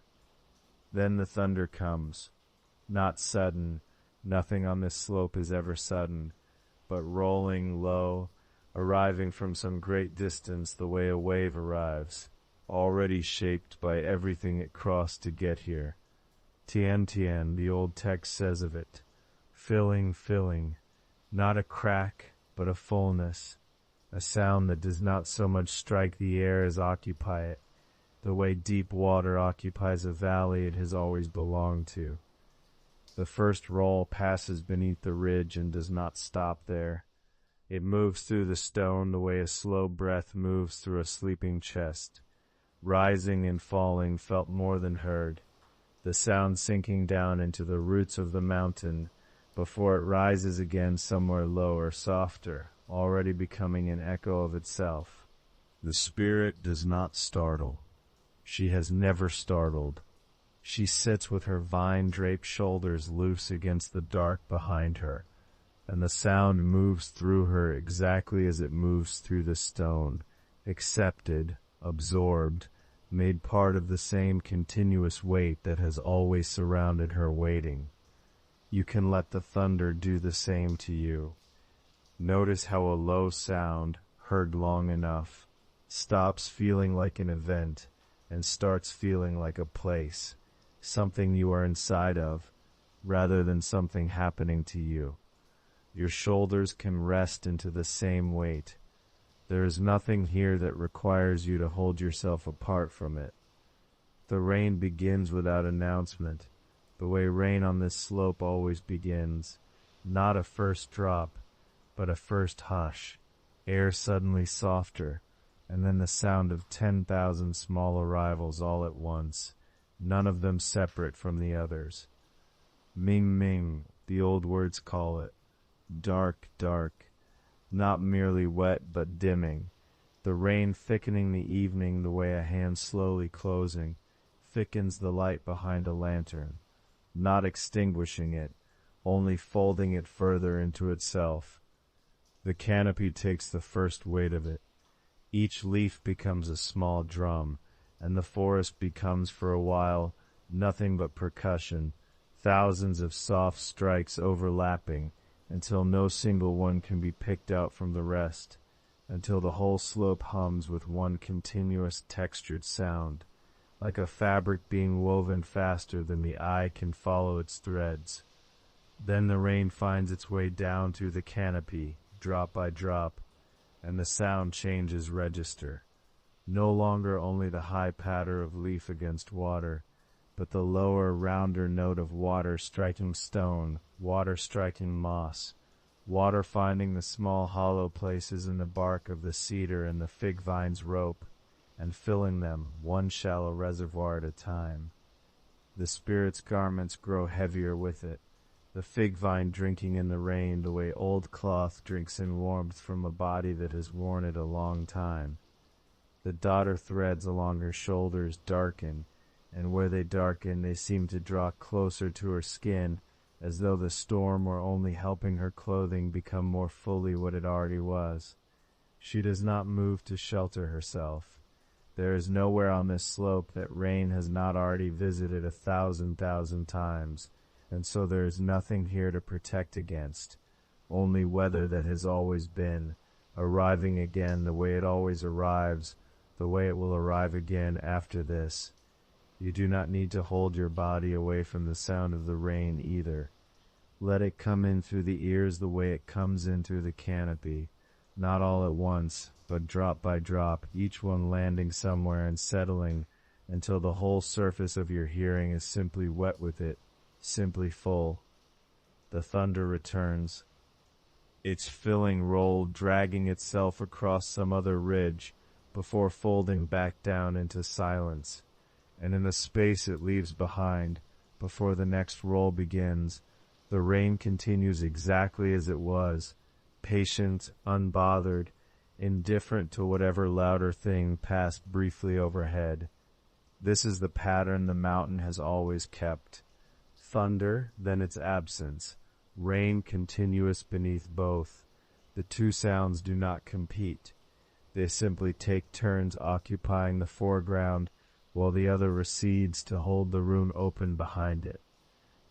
Then the thunder comes. Not sudden, nothing on this slope is ever sudden, but rolling low, arriving from some great distance the way a wave arrives, already shaped by everything it crossed to get here. Tien tien, the old text says of it, filling, not a crack, but a fullness, a sound that does not so much strike the air as occupy it, the way deep water occupies a valley it has always belonged to. The first roll passes beneath the ridge and does not stop there. It moves through the stone the way a slow breath moves through a sleeping chest, rising and falling felt more than heard, the sound sinking down into the roots of the mountain before it rises again somewhere lower, softer, already becoming an echo of itself. The spirit does not startle. She has never startled. She sits with her vine-draped shoulders loose against the dark behind her, and the sound moves through her exactly as it moves through the stone, accepted, absorbed, made part of the same continuous weight that has always surrounded her waiting. You can let the thunder do the same to you. Notice how a low sound, heard long enough, stops feeling like an event and starts feeling like a place, something you are inside of, rather than something happening to you. Your shoulders can rest into the same weight. There is nothing here that requires you to hold yourself apart from it. The rain begins without announcement, the way rain on this slope always begins, not a first drop, but a first hush, air suddenly softer, and then the sound of 10,000 small arrivals all at once, none of them separate from the others. Ming Ming, the old words call it. Dark, not merely wet but dimming, the rain thickening the evening the way a hand slowly closing thickens the light behind a lantern, not extinguishing it, only folding it further into itself. The canopy takes the first weight of it. Each leaf becomes a small drum, and the forest becomes for a while nothing but percussion, thousands of soft strikes overlapping, until no single one can be picked out from the rest, until the whole slope hums with one continuous textured sound, like a fabric being woven faster than the eye can follow its threads. Then the rain finds its way down through the canopy, drop by drop, and the sound changes register. No longer only the high patter of leaf against water, but the lower, rounder note of water striking stone, water striking moss, water finding the small hollow places in the bark of the cedar and the fig vine's rope, and filling them, one shallow reservoir at a time. The spirit's garments grow heavier with it, the fig vine drinking in the rain the way old cloth drinks in warmth from a body that has worn it a long time. The dodder threads along her shoulders darken, and where they darken they seem to draw closer to her skin, as though the storm were only helping her clothing become more fully what it already was. She does not move to shelter herself. There is nowhere on this slope that rain has not already visited 1,000 times, and so there is nothing here to protect against, only weather that has always been, arriving again the way it always arrives, the way it will arrive again after this. You do not need to hold your body away from the sound of the rain either. Let it come in through the ears the way it comes in through the canopy, not all at once, but drop by drop, each one landing somewhere and settling until the whole surface of your hearing is simply wet with it, simply full. The thunder returns. Its filling roll dragging itself across some other ridge before folding back down into silence. And in the space it leaves behind, before the next roll begins, the rain continues exactly as it was, patient, unbothered, indifferent to whatever louder thing passed briefly overhead. This is the pattern the mountain has always kept. Thunder, then its absence, rain continuous beneath both. The two sounds do not compete. They simply take turns occupying the foreground, while the other recedes to hold the room open behind it,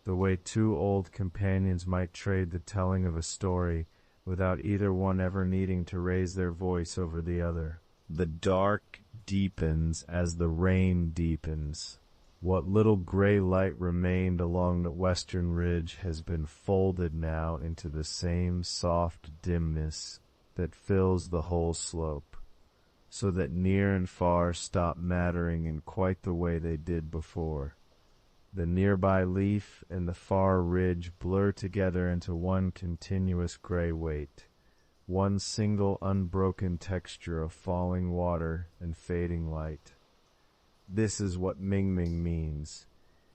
the way two old companions might trade the telling of a story without either one ever needing to raise their voice over the other. The dark deepens as the rain deepens. What little gray light remained along the western ridge has been folded now into the same soft dimness that fills the whole slope, so that near and far stop mattering in quite the way they did before. The nearby leaf and the far ridge blur together into one continuous gray weight, one single unbroken texture of falling water and fading light. This is what Mingming means,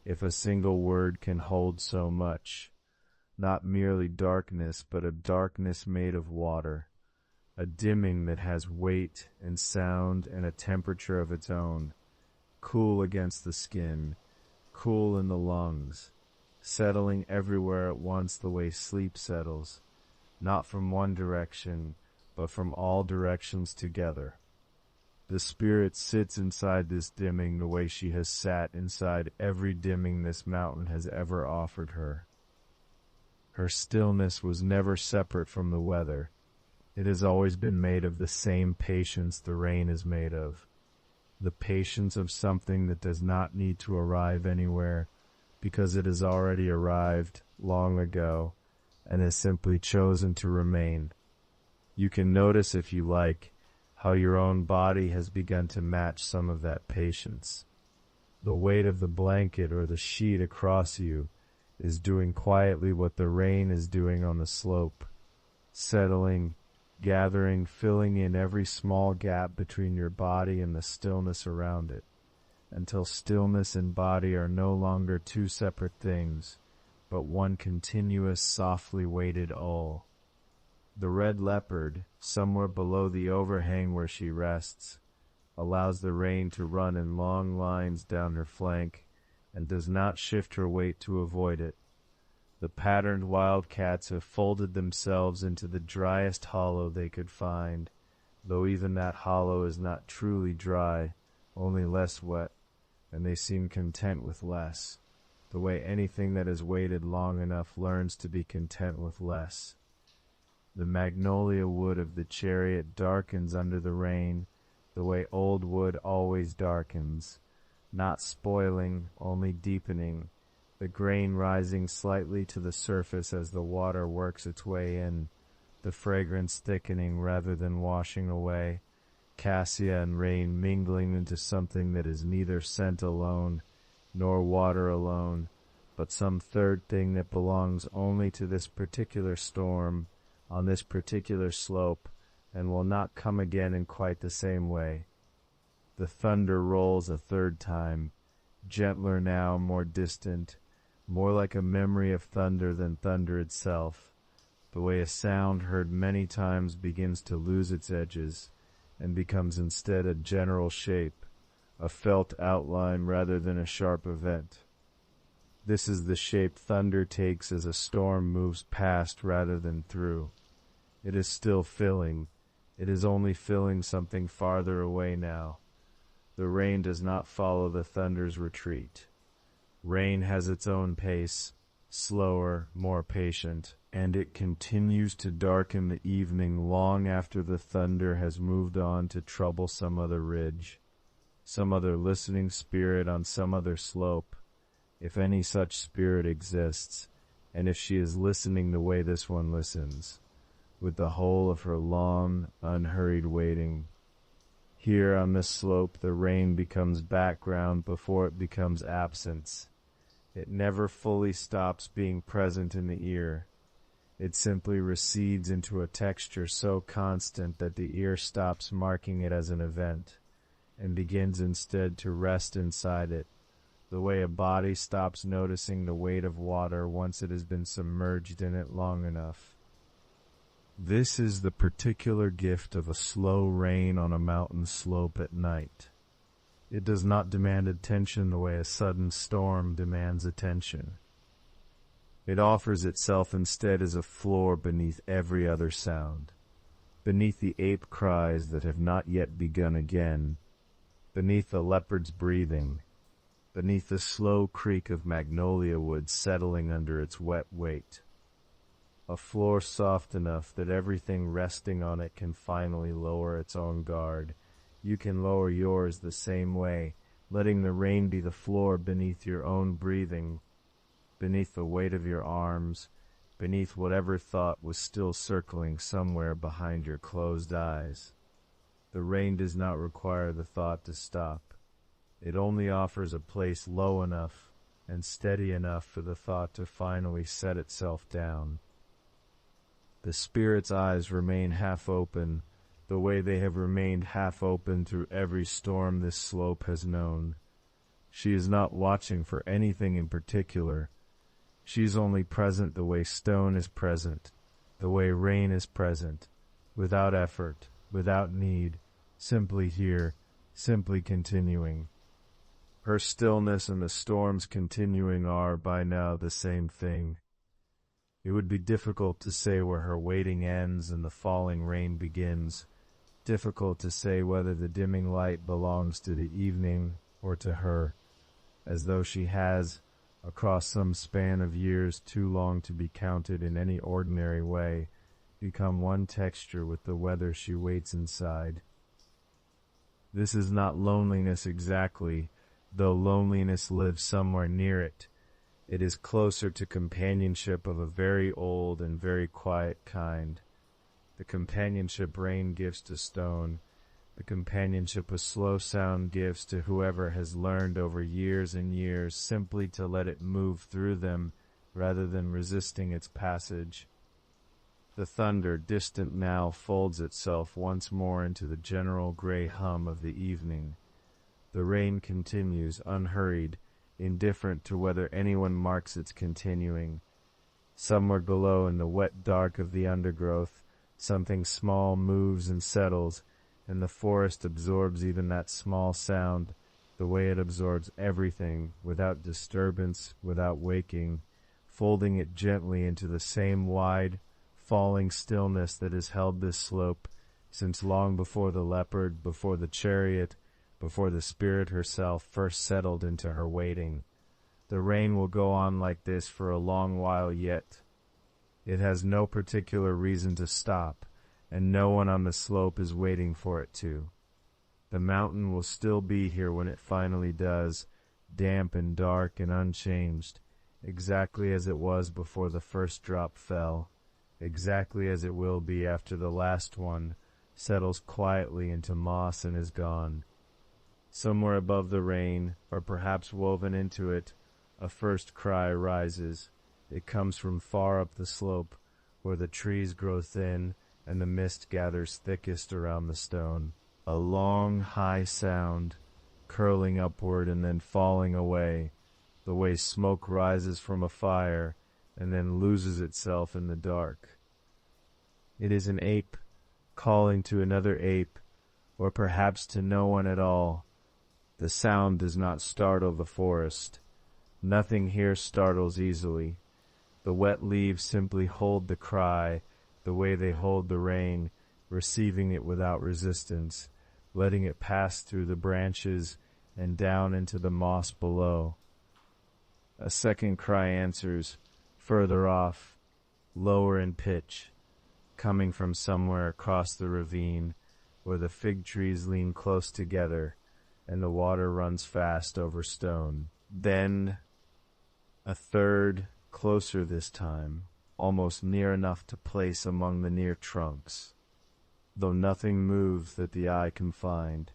if a single word can hold so much. Not merely darkness, but a darkness made of water, a dimming that has weight and sound and a temperature of its own, cool against the skin, cool in the lungs, settling everywhere at once the way sleep settles, not from one direction, but from all directions together. The spirit sits inside this dimming the way she has sat inside every dimming this mountain has ever offered her. Her stillness was never separate from the weather. It has always been made of the same patience the rain is made of, the patience of something that does not need to arrive anywhere, because it has already arrived long ago and has simply chosen to remain. You can notice, if you like, how your own body has begun to match some of that patience. The weight of the blanket or the sheet across you is doing quietly what the rain is doing on the slope, settling, gathering, filling in every small gap between your body and the stillness around it, until stillness and body are no longer two separate things, but one continuous, softly weighted all. The red leopard, somewhere below the overhang where she rests, allows the rain to run in long lines down her flank and does not shift her weight to avoid it. The patterned wildcats have folded themselves into the driest hollow they could find, though even that hollow is not truly dry, only less wet, and they seem content with less, the way anything that has waited long enough learns to be content with less. The magnolia wood of the chariot darkens under the rain, the way old wood always darkens, not spoiling, only deepening, the grain rising slightly to the surface as the water works its way in, the fragrance thickening rather than washing away, cassia and rain mingling into something that is neither scent alone, nor water alone, but some third thing that belongs only to this particular storm, on this particular slope, and will not come again in quite the same way. The thunder rolls a third time, gentler now, more distant, more like a memory of thunder than thunder itself, the way a sound heard many times begins to lose its edges, and becomes instead a general shape, a felt outline rather than a sharp event. This is the shape thunder takes as a storm moves past rather than through. It is still filling. It is only filling something farther away now. The rain does not follow the thunder's retreat. Rain has its own pace, slower, more patient, and it continues to darken the evening long after the thunder has moved on to trouble some other ridge, some other listening spirit on some other slope, if any such spirit exists, and if she is listening the way this one listens, with the whole of her long, unhurried waiting. Here on this slope the rain becomes background before it becomes absence. It never fully stops being present in the ear. It simply recedes into a texture so constant that the ear stops marking it as an event, and begins instead to rest inside it, the way a body stops noticing the weight of water once it has been submerged in it long enough. This is the particular gift of a slow rain on a mountain slope at night. It does not demand attention the way a sudden storm demands attention. It offers itself instead as a floor beneath every other sound, beneath the ape cries that have not yet begun again, beneath the leopard's breathing, beneath the slow creak of magnolia wood settling under its wet weight. A floor soft enough that everything resting on it can finally lower its own guard. You can lower yours the same way, letting the rain be the floor beneath your own breathing, beneath the weight of your arms, beneath whatever thought was still circling somewhere behind your closed eyes. The rain does not require the thought to stop. It only offers a place low enough and steady enough for the thought to finally set itself down. The spirit's eyes remain half open, the way they have remained half open through every storm this slope has known. She is not watching for anything in particular. She is only present the way stone is present, the way rain is present, without effort, without need, simply here, simply continuing. Her stillness and the storm's continuing are, by now, the same thing. It would be difficult to say where her waiting ends and the falling rain begins, difficult to say whether the dimming light belongs to the evening or to her, as though she has, across some span of years too long to be counted in any ordinary way, become one texture with the weather she waits inside. This is not loneliness exactly, though loneliness lives somewhere near it. It is closer to companionship of a very old and very quiet kind. The companionship rain gives to stone, the companionship a slow sound gives to whoever has learned over years and years simply to let it move through them rather than resisting its passage. The thunder, distant now, folds itself once more into the general gray hum of the evening. The rain continues, unhurried, indifferent to whether anyone marks its continuing. Somewhere below in the wet dark of the undergrowth, something small moves and settles, and the forest absorbs even that small sound, the way it absorbs everything, without disturbance, without waking, folding it gently into the same wide, falling stillness that has held this slope since long before the leopard, before the chariot, before the spirit herself first settled into her waiting. The rain will go on like this for a long while yet. It has no particular reason to stop, and no one on the slope is waiting for it to. The mountain will still be here when it finally does, damp and dark and unchanged, exactly as it was before the first drop fell, exactly as it will be after the last one settles quietly into moss and is gone. Somewhere above the rain, or perhaps woven into it, a first cry rises. It comes from far up the slope, where the trees grow thin and the mist gathers thickest around the stone. A long, high sound, curling upward and then falling away, the way smoke rises from a fire and then loses itself in the dark. It is an ape calling to another ape, or perhaps to no one at all. The sound does not startle the forest. Nothing here startles easily. The wet leaves simply hold the cry the way they hold the rain, receiving it without resistance, letting it pass through the branches and down into the moss below. A second cry answers, further off, lower in pitch, coming from somewhere across the ravine, where the fig trees lean close together and the water runs fast over stone. Then a third, closer this time, almost near enough to place among the near trunks, though nothing moves that the eye can find.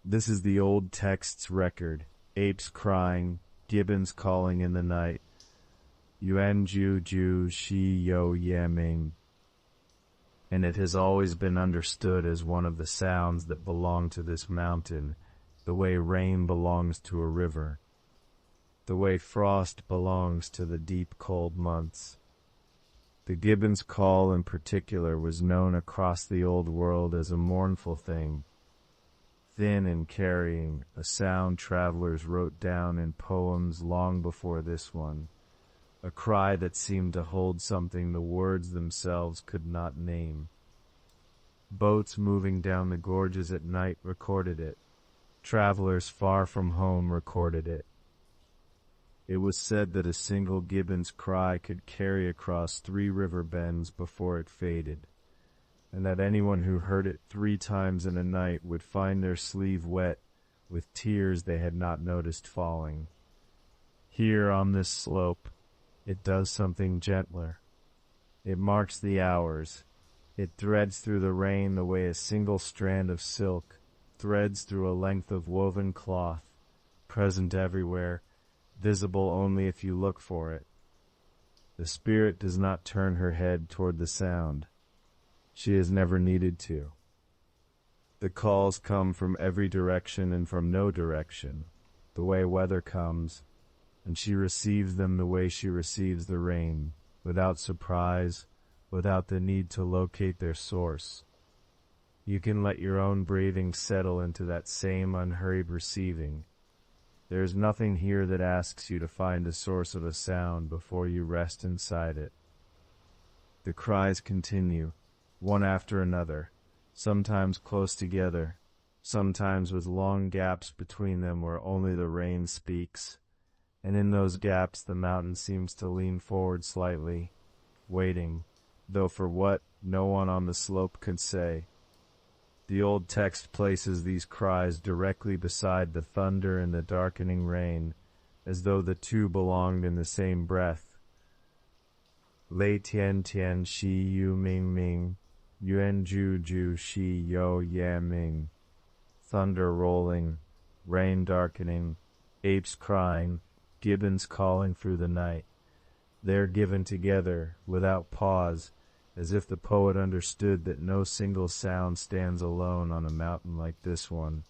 This is the old text's record, apes crying, gibbons calling in the night, Yuan Ju Ju Shi Yo Yaming. And it has always been understood as one of the sounds that belong to this mountain, the way rain belongs to a river, the way frost belongs to the deep cold months. The gibbon's call in particular was known across the old world as a mournful thing, thin and carrying, a sound travelers wrote down in poems long before this one, a cry that seemed to hold something the words themselves could not name. Boats moving down the gorges at night recorded it. Travelers far from home recorded it. It was said that a single gibbon's cry could carry across 3 river bends before it faded, and that anyone who heard it 3 times in a night would find their sleeve wet with tears they had not noticed falling. Here on this slope, it does something gentler. It marks the hours. It threads through the rain the way a single strand of silk threads through a length of woven cloth, present everywhere, visible only if you look for it. The spirit does not turn her head toward the sound. She has never needed to. The calls come from every direction and from no direction, the way weather comes, and she receives them the way she receives the rain, without surprise, without the need to locate their source. You can let your own breathing settle into that same unhurried receiving. There is nothing here that asks you to find the source of a sound before you rest inside it. The cries continue, one after another, sometimes close together, sometimes with long gaps between them where only the rain speaks, and in those gaps the mountain seems to lean forward slightly, waiting, though for what, no one on the slope could say. The old text places these cries directly beside the thunder and the darkening rain, as though the two belonged in the same breath. Lei Tian Tian Shi Yu Ming Ming, Yuan Ju Ju Shi Yo Yan Ming. Thunder rolling, rain darkening, apes crying, gibbons calling through the night. They're given together, without pause, as if the poet understood that no single sound stands alone on a mountain like this one.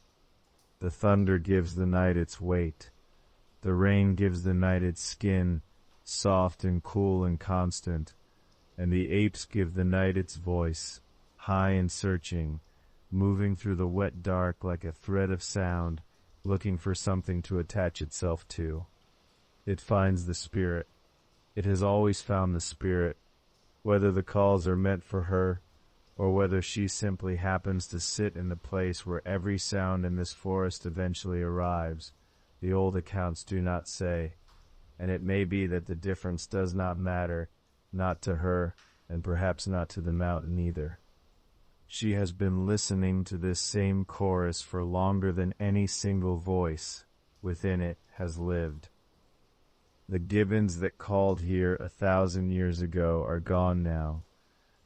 The thunder gives the night its weight. The rain gives the night its skin, soft and cool and constant, and the apes give the night its voice, high and searching, moving through the wet dark like a thread of sound, looking for something to attach itself to. It finds the spirit. It has always found the spirit, whether the calls are meant for her, or whether she simply happens to sit in the place where every sound in this forest eventually arrives. The old accounts do not say, and it may be that the difference does not matter, not to her, and perhaps not to the mountain either. She has been listening to this same chorus for longer than any single voice within it has lived. The gibbons that called here 1,000 years ago are gone now,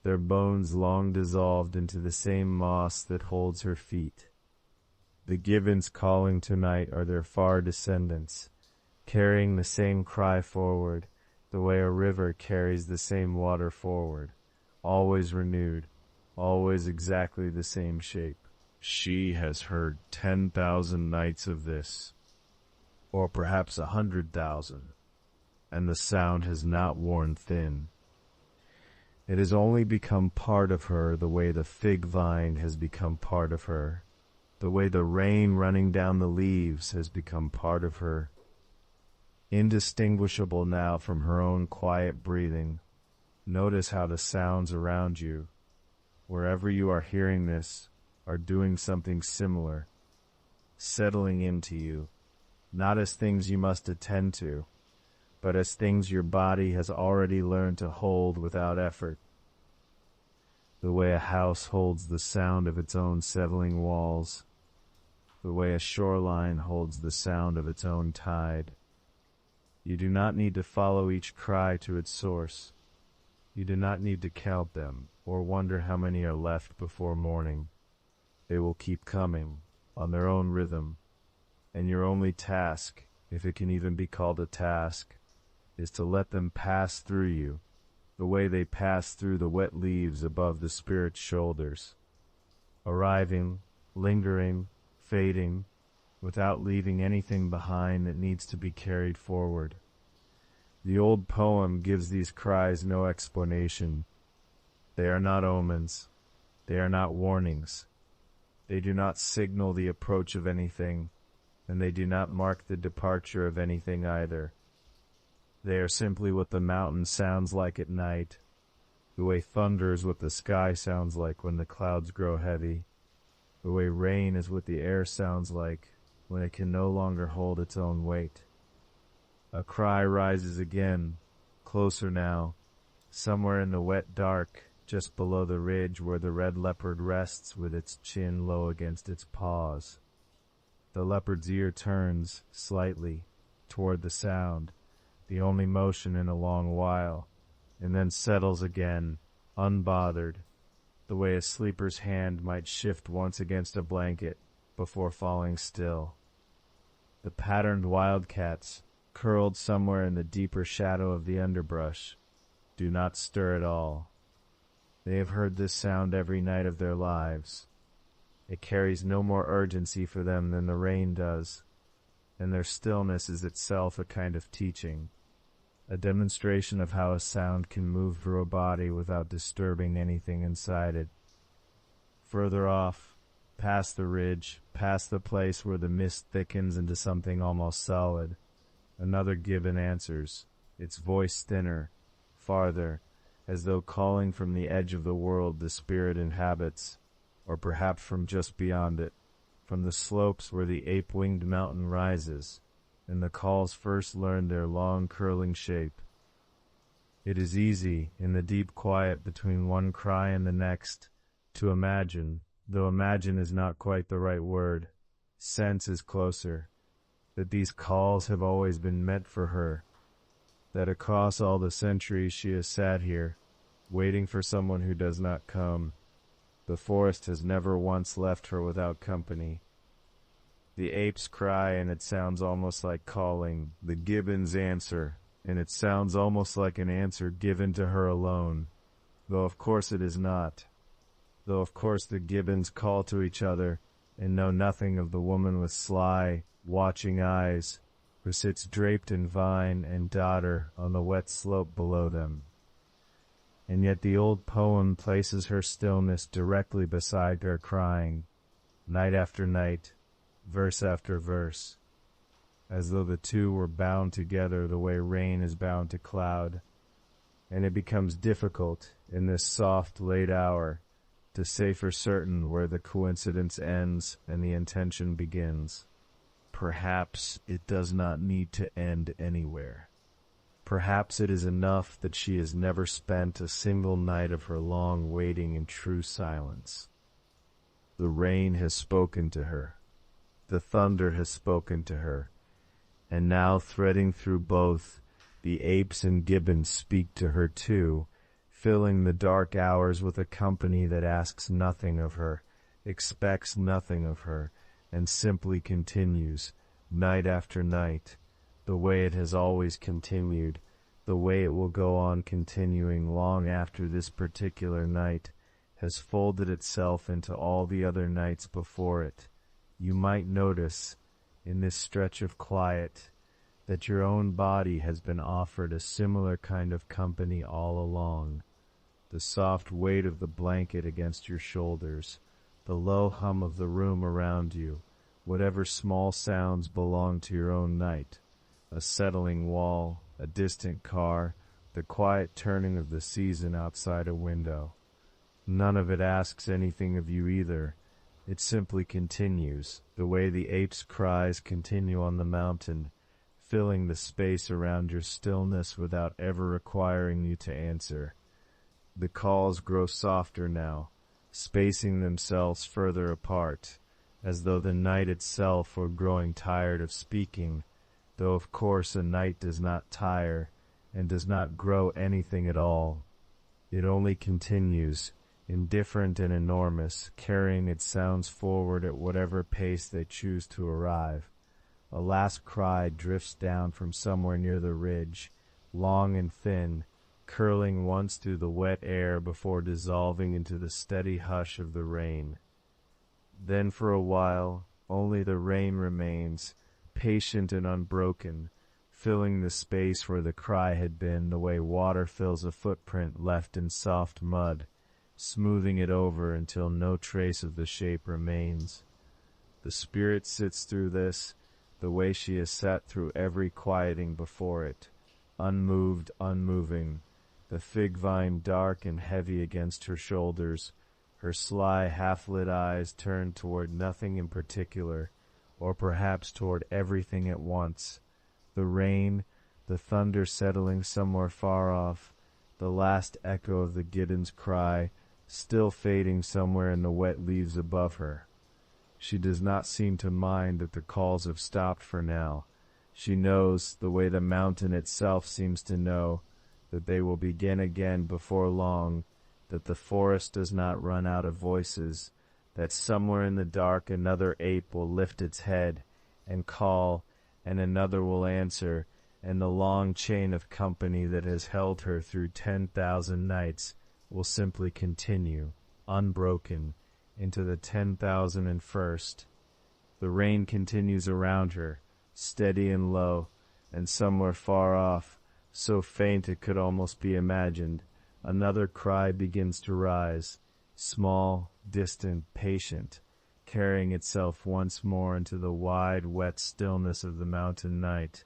their bones long dissolved into the same moss that holds her feet. The gibbons calling tonight are their far descendants, carrying the same cry forward, the way a river carries the same water forward, always renewed, always exactly the same shape. She has heard 10,000 nights of this, or perhaps 100,000, and the sound has not worn thin. It has only become part of her the way the fig vine has become part of her, the way the rain running down the leaves has become part of her. Indistinguishable now from her own quiet breathing, notice how the sounds around you, wherever you are hearing this, are doing something similar, settling into you, not as things you must attend to, but as things your body has already learned to hold without effort. The way a house holds the sound of its own settling walls, the way a shoreline holds the sound of its own tide. You do not need to follow each cry to its source. You do not need to count them, or wonder how many are left before morning. They will keep coming, on their own rhythm, and your only task, if it can even be called a task, is to let them pass through you, the way they pass through the wet leaves above the spirit's shoulders, arriving, lingering, fading, without leaving anything behind that needs to be carried forward. The old poem gives these cries no explanation. They are not omens. They are not warnings. They do not signal the approach of anything, and they do not mark the departure of anything either. They are simply what the mountain sounds like at night, the way thunder is what the sky sounds like when the clouds grow heavy, the way rain is what the air sounds like when it can no longer hold its own weight. A cry rises again, closer now, somewhere in the wet dark, just below the ridge where the red leopard rests with its chin low against its paws. The leopard's ear turns, slightly, toward the sound, the only motion in a long while, and then settles again, unbothered, the way a sleeper's hand might shift once against a blanket before falling still. The patterned wildcats, curled somewhere in the deeper shadow of the underbrush, do not stir at all. They have heard this sound every night of their lives. It carries no more urgency for them than the rain does, and their stillness is itself a kind of teaching, a demonstration of how a sound can move through a body without disturbing anything inside it. Further off, past the ridge, past the place where the mist thickens into something almost solid, another gibbon answers, its voice thinner, farther, as though calling from the edge of the world the spirit inhabits, or perhaps from just beyond it, from the slopes where the ape-winged mountain rises, and the calls first learned their long curling shape. It is easy, in the deep quiet between one cry and the next, to imagine, though imagine is not quite the right word, sense is closer, that these calls have always been meant for her, that across all the centuries she has sat here, waiting for someone who does not come. The forest has never once left her without company. The apes cry, and it sounds almost like calling. The gibbons answer, and it sounds almost like an answer given to her alone, though of course it is not. Though of course the gibbons call to each other, and know nothing of the woman with sly, watching eyes, who sits draped in vine and dodder on the wet slope below them. And yet the old poem places her stillness directly beside her crying, night after night, verse after verse, as though the two were bound together the way rain is bound to cloud, and it becomes difficult, in this soft, late hour, to say for certain where the coincidence ends and the intention begins. Perhaps it does not need to end anywhere. Perhaps it is enough that she has never spent a single night of her long waiting in true silence. The rain has spoken to her. The thunder has spoken to her. And now, threading through both, The apes and gibbons speak to her too, filling the dark hours with a company that asks nothing of her, expects nothing of her, and simply continues, night after night, the way it has always continued, the way it will go on continuing long after this particular night has folded itself into all the other nights before it. You might notice, in this stretch of quiet, that your own body has been offered a similar kind of company all along. The soft weight of the blanket against your shoulders, the low hum of the room around you, whatever small sounds belong to your own night, a settling wall, a distant car, the quiet turning of the season outside a window. None of it asks anything of you either. It simply continues, the way the apes' cries continue on the mountain, filling the space around your stillness without ever requiring you to answer. The calls grow softer now, spacing themselves further apart, as though the night itself were growing tired of speaking, though of course a night does not tire and does not grow anything at all. It only continues, indifferent and enormous, carrying its sounds forward at whatever pace they choose to arrive. A last cry drifts down from somewhere near the ridge, long and thin, curling once through the wet air before dissolving into the steady hush of the rain. Then for a while, only the rain remains, patient and unbroken, filling the space where the cry had been the way water fills a footprint left in soft mud, smoothing it over until no trace of the shape remains. The spirit sits through this, the way she has sat through every quieting before it, unmoved, unmoving, the fig vine dark and heavy against her shoulders, her sly half-lit eyes turned toward nothing in particular, or perhaps toward everything at once. The rain, the thunder settling somewhere far off, the last echo of the giddin's cry, still fading somewhere in the wet leaves above her. She does not seem to mind that the calls have stopped for now. She knows, the way the mountain itself seems to know, that they will begin again before long, that the forest does not run out of voices, that somewhere in the dark another ape will lift its head and call, and another will answer, and the long chain of company that has held her through 10,000 nights will simply continue, unbroken, into the 10,001st. The rain continues around her, steady and low, and somewhere far off, so faint it could almost be imagined, another cry begins to rise, small, distant, patient, carrying itself once more into the wide, wet stillness of the mountain night,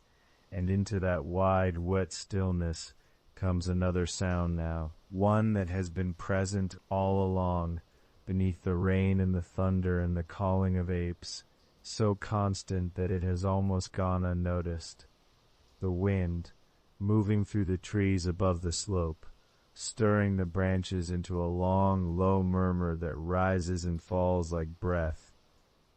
and into that wide, wet stillness comes another sound now, one that has been present all along, beneath the rain and the thunder and the calling of apes, so constant that it has almost gone unnoticed. The wind, moving through the trees above the slope, stirring the branches into a long, low murmur that rises and falls like breath.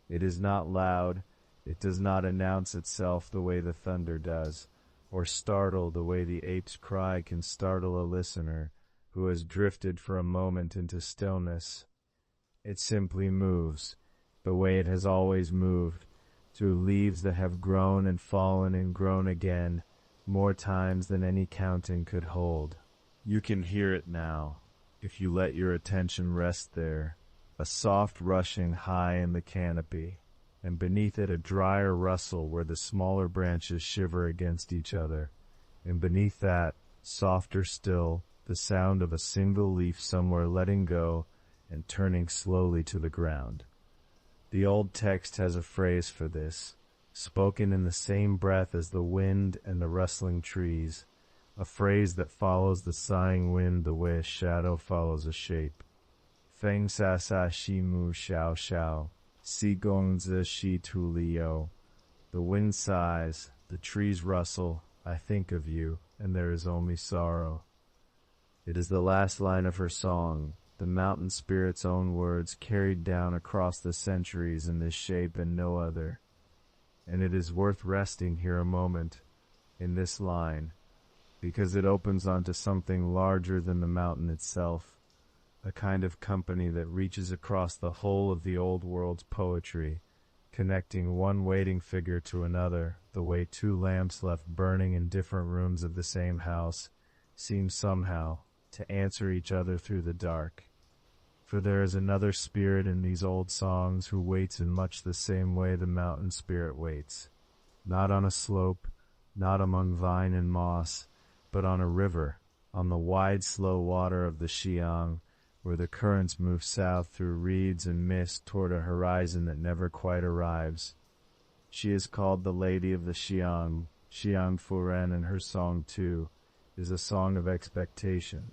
It is not loud, it does not announce itself the way the thunder does, or startle the way the ape's cry can startle a listener who has drifted for a moment into stillness. It simply moves, the way it has always moved, through leaves that have grown and fallen and grown again, more times than any counting could hold. You can hear it now, if you let your attention rest there, a soft rushing high in the canopy, and beneath it a drier rustle where the smaller branches shiver against each other, and beneath that, softer still, the sound of a single leaf somewhere letting go and turning slowly to the ground. The old text has a phrase for this, spoken in the same breath as the wind and the rustling trees, a phrase that follows the sighing wind the way a shadow follows a shape. Feng sa sa shi mu xiao xiao, si gong zi shi tu liu. The wind sighs, the trees rustle, I think of you, and there is only sorrow. It is the last line of her song, the mountain spirit's own words carried down across the centuries in this shape and no other. And it is worth resting here a moment, in this line, because it opens onto something larger than the mountain itself, a kind of company that reaches across the whole of the old world's poetry, connecting one waiting figure to another, the way two lamps left burning in different rooms of the same house seem somehow to answer each other through the dark. For there is another spirit in these old songs who waits in much the same way the mountain spirit waits, not on a slope, not among vine and moss, but on a river, on the wide slow water of the Xiang, where the currents move south through reeds and mist toward a horizon that never quite arrives. She is called the Lady of the Xiang, Xiang Furen, and her song, too, is a song of expectation,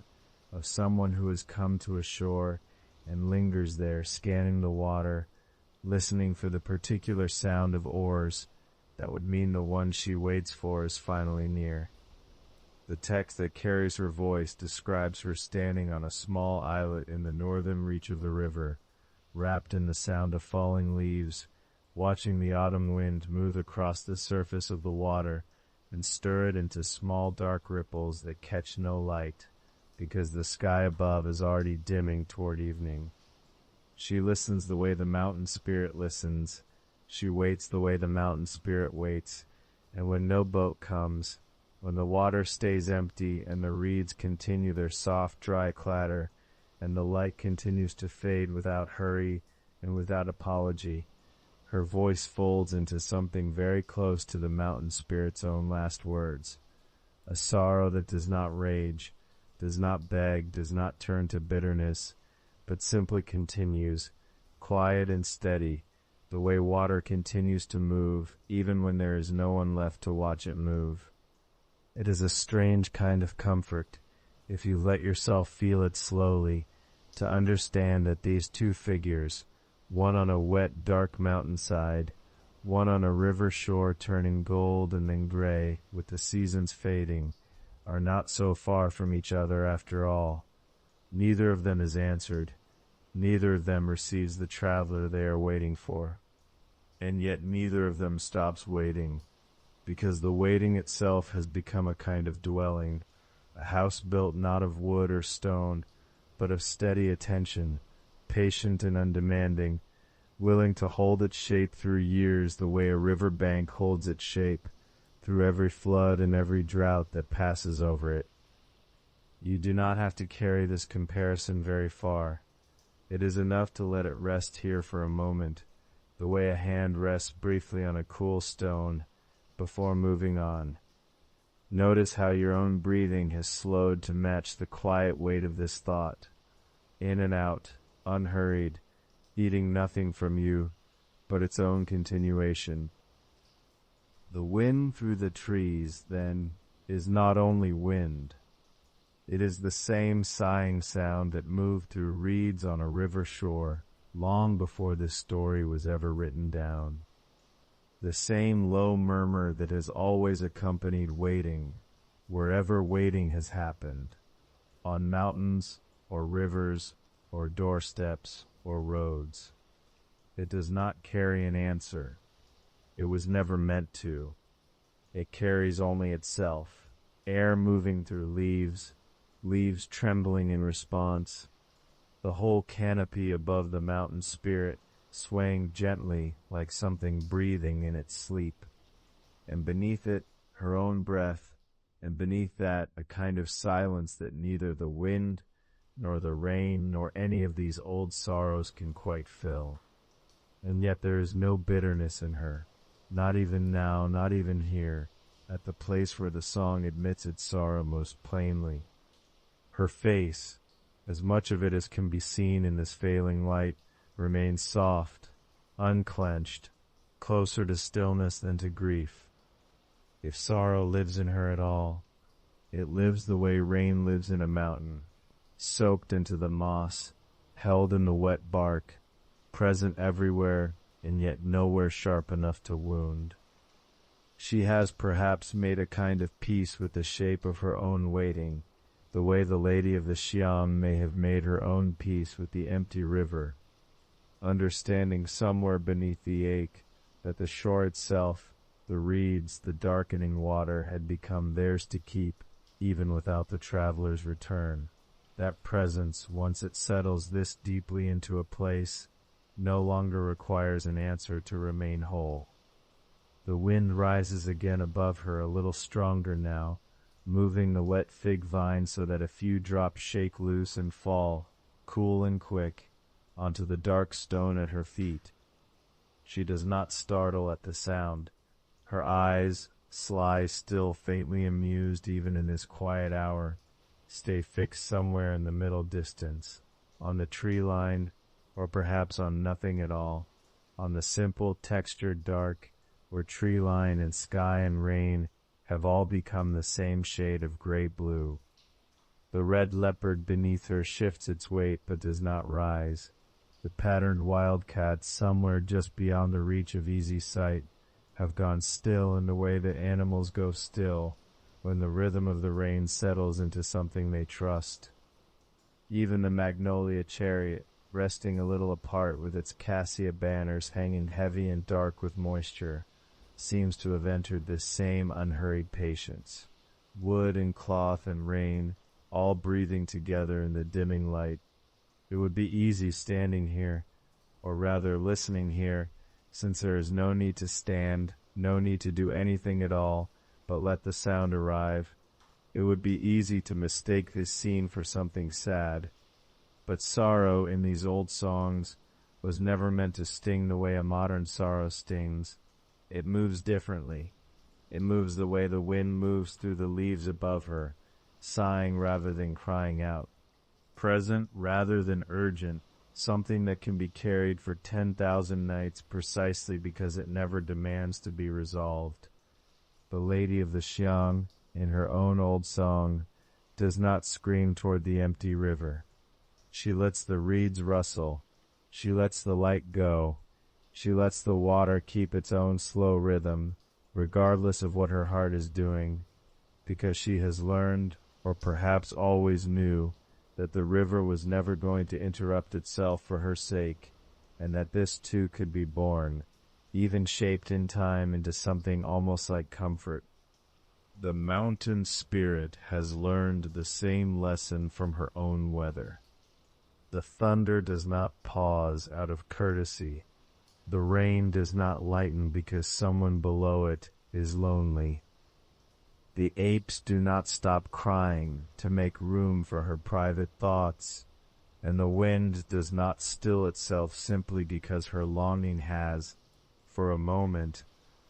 of someone who has come to a shore and lingers there, scanning the water, listening for the particular sound of oars that would mean the one she waits for is finally near. The text that carries her voice describes her standing on a small islet in the northern reach of the river, wrapped in the sound of falling leaves, watching the autumn wind move across the surface of the water and stir it into small dark ripples that catch no light, because the sky above is already dimming toward evening. She listens the way the mountain spirit listens. She waits the way the mountain spirit waits. And when no boat comes, when the water stays empty and the reeds continue their soft, dry clatter, and the light continues to fade without hurry and without apology, her voice folds into something very close to the mountain spirit's own last words, a sorrow that does not rage, does not beg, does not turn to bitterness, but simply continues, quiet and steady, the way water continues to move, even when there is no one left to watch it move. It is a strange kind of comfort, if you let yourself feel it slowly, to understand that these two figures, one on a wet, dark mountainside, one on a river shore turning gold and then gray with the seasons fading, are not so far from each other after all. Neither of them is answered. Neither of them receives the traveler they are waiting for. And yet neither of them stops waiting, because the waiting itself has become a kind of dwelling, a house built not of wood or stone, but of steady attention, patient and undemanding, willing to hold its shape through years the way a river bank holds its shape, through every flood and every drought that passes over it. You do not have to carry this comparison very far. It is enough to let it rest here for a moment, the way a hand rests briefly on a cool stone, before moving on. Notice how your own breathing has slowed to match the quiet weight of this thought, in and out, unhurried, eating nothing from you but its own continuation. The wind through the trees, then, is not only wind. It is the same sighing sound that moved through reeds on a river shore long before this story was ever written down. The same low murmur that has always accompanied waiting, wherever waiting has happened, on mountains or rivers or doorsteps or roads. It does not carry an answer. It was never meant to. It carries only itself, air moving through leaves, leaves trembling in response, the whole canopy above the mountain spirit swaying gently like something breathing in its sleep, and beneath it her own breath, and beneath that a kind of silence that neither the wind nor the rain nor any of these old sorrows can quite fill. And yet there is no bitterness in her, not even now, not even here, at the place where the song admits its sorrow most plainly. Her face, as much of it as can be seen in this failing light, remains soft, unclenched, closer to stillness than to grief. If sorrow lives in her at all, it lives the way rain lives in a mountain, soaked into the moss, held in the wet bark, present everywhere and yet nowhere sharp enough to wound. She has perhaps made a kind of peace with the shape of her own waiting, the way the Lady of the Xiang may have made her own peace with the empty river, understanding somewhere beneath the ache that the shore itself, the reeds, the darkening water had become theirs to keep, even without the traveler's return. That presence, once it settles this deeply into a place, no longer requires an answer to remain whole. The wind rises again above her, a little stronger now, moving the wet fig vine so that a few drops shake loose and fall, cool and quick, onto the dark stone at her feet. She does not startle at the sound. Her eyes, sly, still faintly amused even in this quiet hour, stay fixed somewhere in the middle distance, on the tree line, or perhaps on nothing at all, on the simple textured dark, where tree line and sky and rain have all become the same shade of gray-blue. The red leopard beneath her shifts its weight but does not rise. The patterned wildcats, somewhere just beyond the reach of easy sight, have gone still in the way that animals go still when the rhythm of the rain settles into something they trust. Even the magnolia chariot, resting a little apart with its cassia banners hanging heavy and dark with moisture, seems to have entered this same unhurried patience. Wood and cloth and rain, all breathing together in the dimming light. It would be easy standing here, or rather listening here, since there is no need to stand, no need to do anything at all, but let the sound arrive. It would be easy to mistake this scene for something sad. But sorrow in these old songs was never meant to sting the way a modern sorrow stings. It moves differently. It moves the way the wind moves through the leaves above her, sighing rather than crying out. Present rather than urgent, something that can be carried for 10,000 nights precisely because it never demands to be resolved. The Lady of the Xiang, in her own old song, does not scream toward the empty river. She lets the reeds rustle. She lets the light go. She lets the water keep its own slow rhythm, regardless of what her heart is doing, because she has learned, or perhaps always knew, that the river was never going to interrupt itself for her sake, and that this too could be born, even shaped in time into something almost like comfort. The mountain spirit has learned the same lesson from her own weather. The thunder does not pause out of courtesy. The rain does not lighten because someone below it is lonely. The apes do not stop crying to make room for her private thoughts, and the wind does not still itself simply because her longing has, for a moment,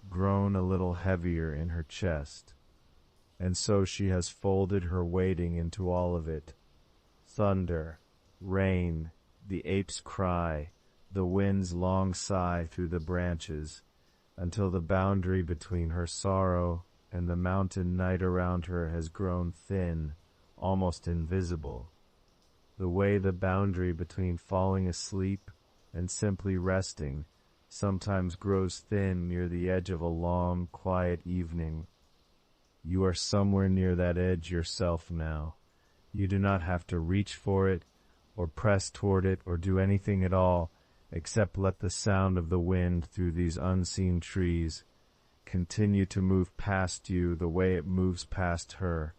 grown a little heavier in her chest. And so she has folded her waiting into all of it. Thunder, rain, the ape's cry, the wind's long sigh through the branches, until the boundary between her sorrow and the mountain night around her has grown thin, almost invisible. The way the boundary between falling asleep and simply resting sometimes grows thin near the edge of a long, quiet evening. You are somewhere near that edge yourself now. You do not have to reach for it, or press toward it, or do anything at all, except let the sound of the wind through these unseen trees continue to move past you the way it moves past her,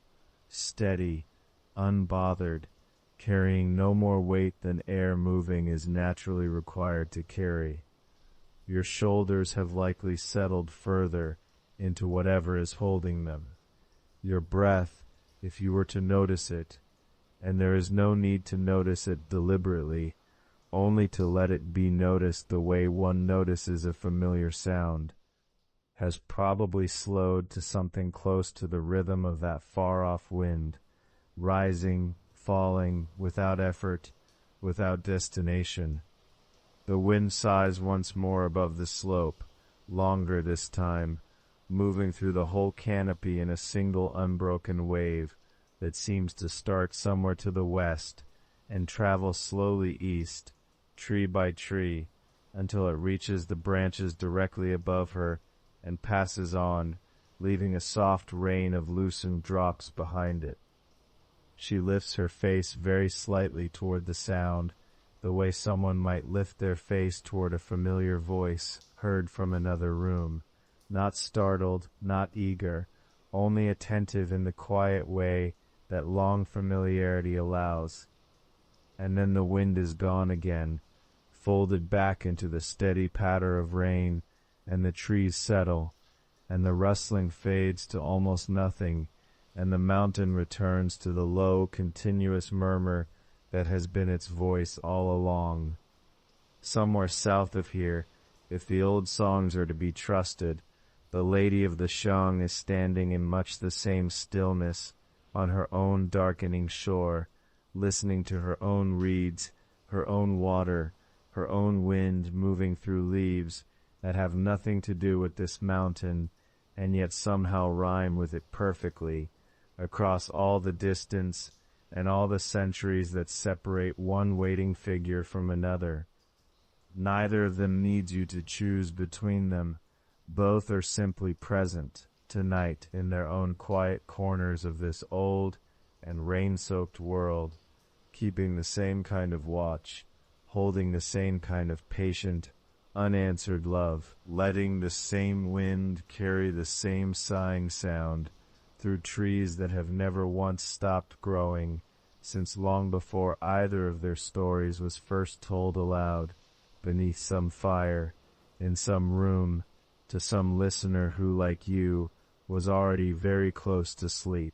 steady, unbothered, carrying no more weight than air moving is naturally required to carry. Your shoulders have likely settled further into whatever is holding them. Your breath, if you were to notice it, and there is no need to notice it deliberately, only to let it be noticed the way one notices a familiar sound, has probably slowed to something close to the rhythm of that far-off wind, rising, falling, without effort, without destination. The wind sighs once more above the slope, longer this time, moving through the whole canopy in a single unbroken wave that seems to start somewhere to the west and travel slowly east, tree by tree, until it reaches the branches directly above her and passes on, leaving a soft rain of loosened drops behind it. She lifts her face very slightly toward the sound, the way someone might lift their face toward a familiar voice heard from another room, not startled, not eager, only attentive in the quiet way that long familiarity allows. And then the wind is gone again, folded back into the steady patter of rain, and the trees settle, and the rustling fades to almost nothing, and the mountain returns to the low, continuous murmur that has been its voice all along. Somewhere south of here, if the old songs are to be trusted, the Lady of the Shang is standing in much the same stillness on her own darkening shore, listening to her own reeds, her own water, her own wind moving through leaves that have nothing to do with this mountain, and yet somehow rhyme with it perfectly, across all the distance and all the centuries that separate one waiting figure from another. Neither of them needs you to choose between them. Both are simply present tonight in their own quiet corners of this old and rain-soaked world, keeping the same kind of watch, holding the same kind of patient, unanswered love, letting the same wind carry the same sighing sound through trees that have never once stopped growing since long before either of their stories was first told aloud, beneath some fire, in some room, to some listener who, like you, was already very close to sleep.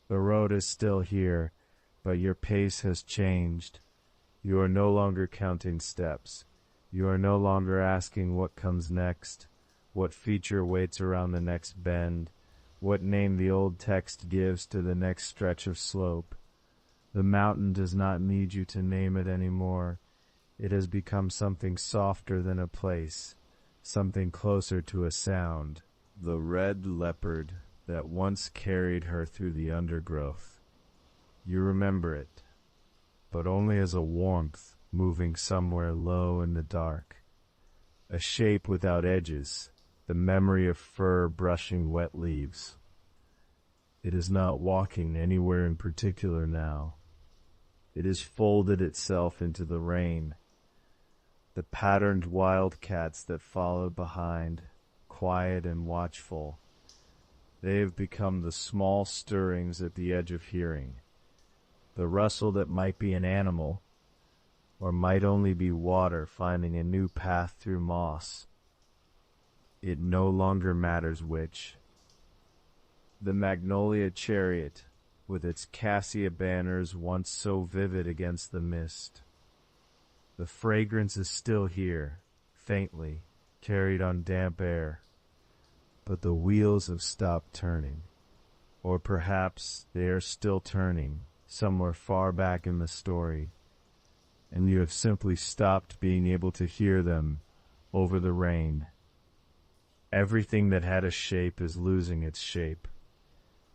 The road is still here, but your pace has changed. You are no longer counting steps. You are no longer asking what comes next, what feature waits around the next bend, what name the old text gives to the next stretch of slope. The mountain does not need you to name it anymore. It has become something softer than a place, something closer to a sound. The red leopard that once carried her through the undergrowth. You remember it, but only as a warmth moving somewhere low in the dark. A shape without edges, the memory of fur brushing wet leaves. It is not walking anywhere in particular now. It has folded itself into the rain. The patterned wildcats that followed behind, quiet and watchful, they have become the small stirrings at the edge of hearing. The rustle that might be an animal, or might only be water finding a new path through moss. It no longer matters which. The magnolia chariot, with its cassia banners once so vivid against the mist. The fragrance is still here, faintly, carried on damp air, but the wheels have stopped turning. Or perhaps they are still turning, somewhere far back in the story, and you have simply stopped being able to hear them over the rain. Everything that had a shape is losing its shape.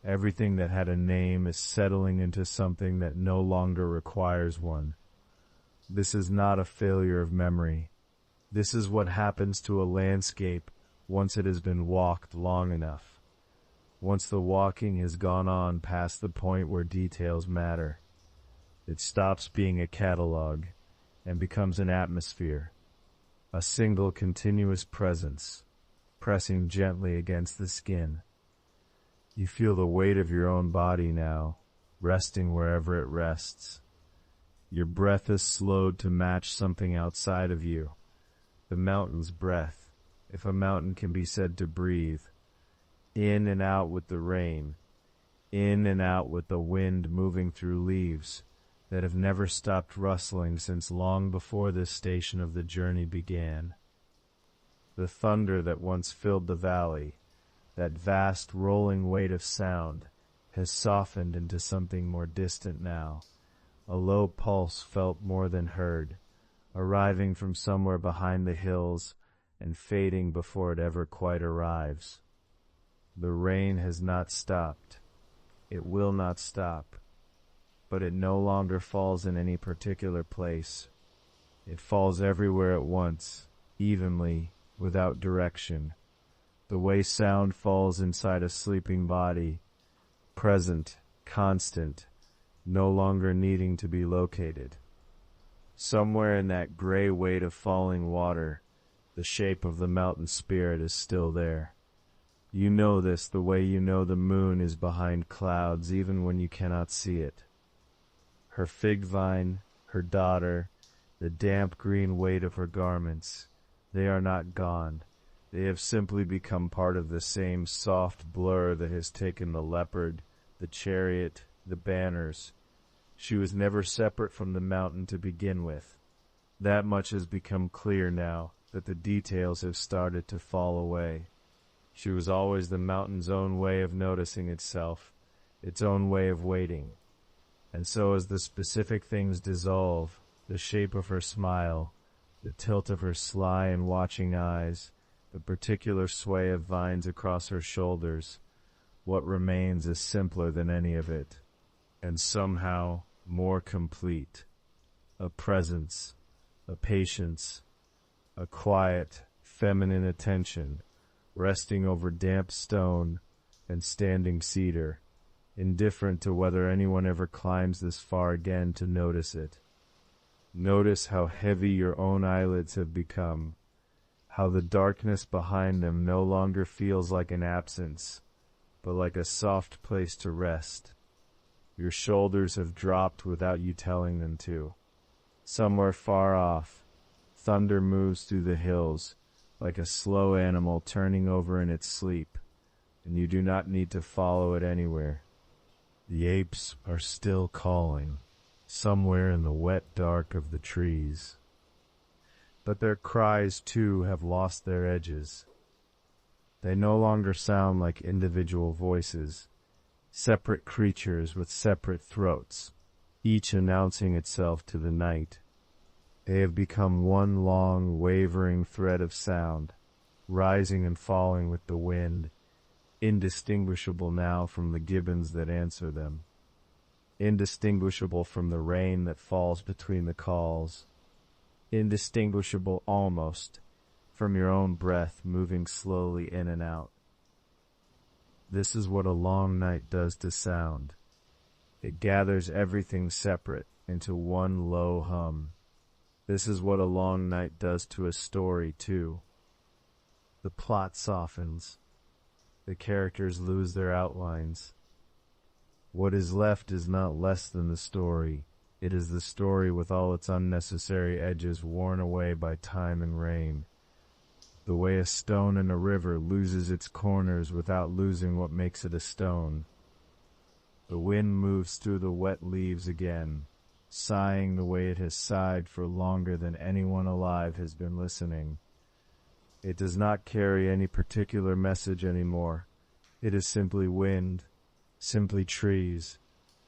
Everything that had a name is settling into something that no longer requires one. This is not a failure of memory. This is what happens to a landscape once it has been walked long enough. Once the walking has gone on past the point where details matter. It stops being a catalog and becomes an atmosphere, a single continuous presence, pressing gently against the skin. You feel the weight of your own body now, resting wherever it rests. Your breath is slowed to match something outside of you, the mountain's breath, if a mountain can be said to breathe, in and out with the rain, in and out with the wind moving through leaves that have never stopped rustling since long before this station of the journey began. The thunder that once filled the valley, that vast rolling weight of sound, has softened into something more distant now, a low pulse felt more than heard, arriving from somewhere behind the hills and fading before it ever quite arrives. The rain has not stopped. It will not stop. But it no longer falls in any particular place. It falls everywhere at once, evenly, without direction. The way sound falls inside a sleeping body, present, constant, no longer needing to be located. Somewhere in that gray weight of falling water, the shape of the mountain spirit is still there. You know this the way you know the moon is behind clouds even when you cannot see it. Her fig vine, her daughter, the damp green weight of her garments, they are not gone. They have simply become part of the same soft blur that has taken the leopard, the chariot, the banners. She was never separate from the mountain to begin with. That much has become clear now that the details have started to fall away. She was always the mountain's own way of noticing itself, its own way of waiting. And so as the specific things dissolve, the shape of her smile, the tilt of her sly and watching eyes, the particular sway of vines across her shoulders, what remains is simpler than any of it, and somehow more complete. A presence, a patience, a quiet, feminine attention, resting over damp stone and standing cedar, indifferent to whether anyone ever climbs this far again to notice it. Notice how heavy your own eyelids have become, how the darkness behind them no longer feels like an absence, but like a soft place to rest. Your shoulders have dropped without you telling them to. Somewhere far off, thunder moves through the hills, like a slow animal turning over in its sleep, and you do not need to follow it anywhere. The apes are still calling, somewhere in the wet dark of the trees. But their cries, too, have lost their edges. They no longer sound like individual voices, separate creatures with separate throats, each announcing itself to the night. They have become one long, wavering thread of sound, rising and falling with the wind, indistinguishable now from the gibbons that answer them, indistinguishable from the rain that falls between the calls, indistinguishable almost from your own breath moving slowly in and out. This is what a long night does to sound. It gathers everything separate into one low hum. This is what a long night does to a story, too. The plot softens. The characters lose their outlines. What is left is not less than the story. It is the story with all its unnecessary edges worn away by time and rain. The way a stone in a river loses its corners without losing what makes it a stone. The wind moves through the wet leaves again, sighing the way it has sighed for longer than anyone alive has been listening. It does not carry any particular message anymore. It is simply wind, simply trees,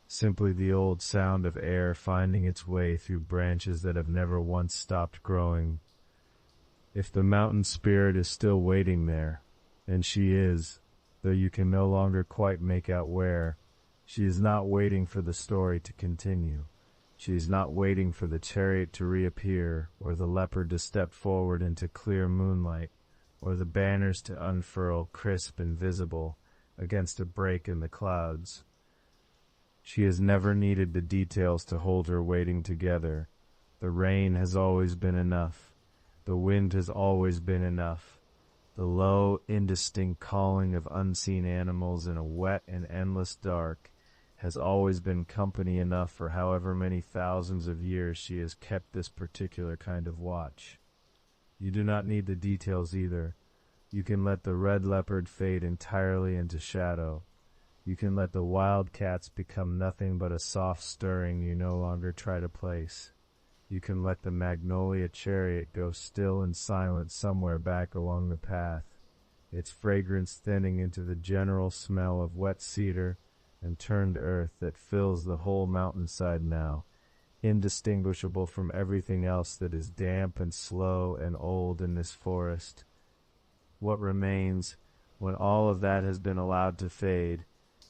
simply the old sound of air finding its way through branches that have never once stopped growing. If the mountain spirit is still waiting there, and she is, though you can no longer quite make out where, she is not waiting for the story to continue. She is not waiting for the chariot to reappear, or the leopard to step forward into clear moonlight, or the banners to unfurl crisp and visible against a break in the clouds. She has never needed the details to hold her waiting together. The rain has always been enough. The wind has always been enough. The low, indistinct calling of unseen animals in a wet and endless dark has always been company enough for however many thousands of years she has kept this particular kind of watch. You do not need the details either. You can let the red leopard fade entirely into shadow. You can let the wild cats become nothing but a soft stirring you no longer try to place. You can let the magnolia chariot go still and silent somewhere back along the path, its fragrance thinning into the general smell of wet cedar and turned earth that fills the whole mountainside now, indistinguishable from everything else that is damp and slow and old in this forest. What remains, when all of that has been allowed to fade,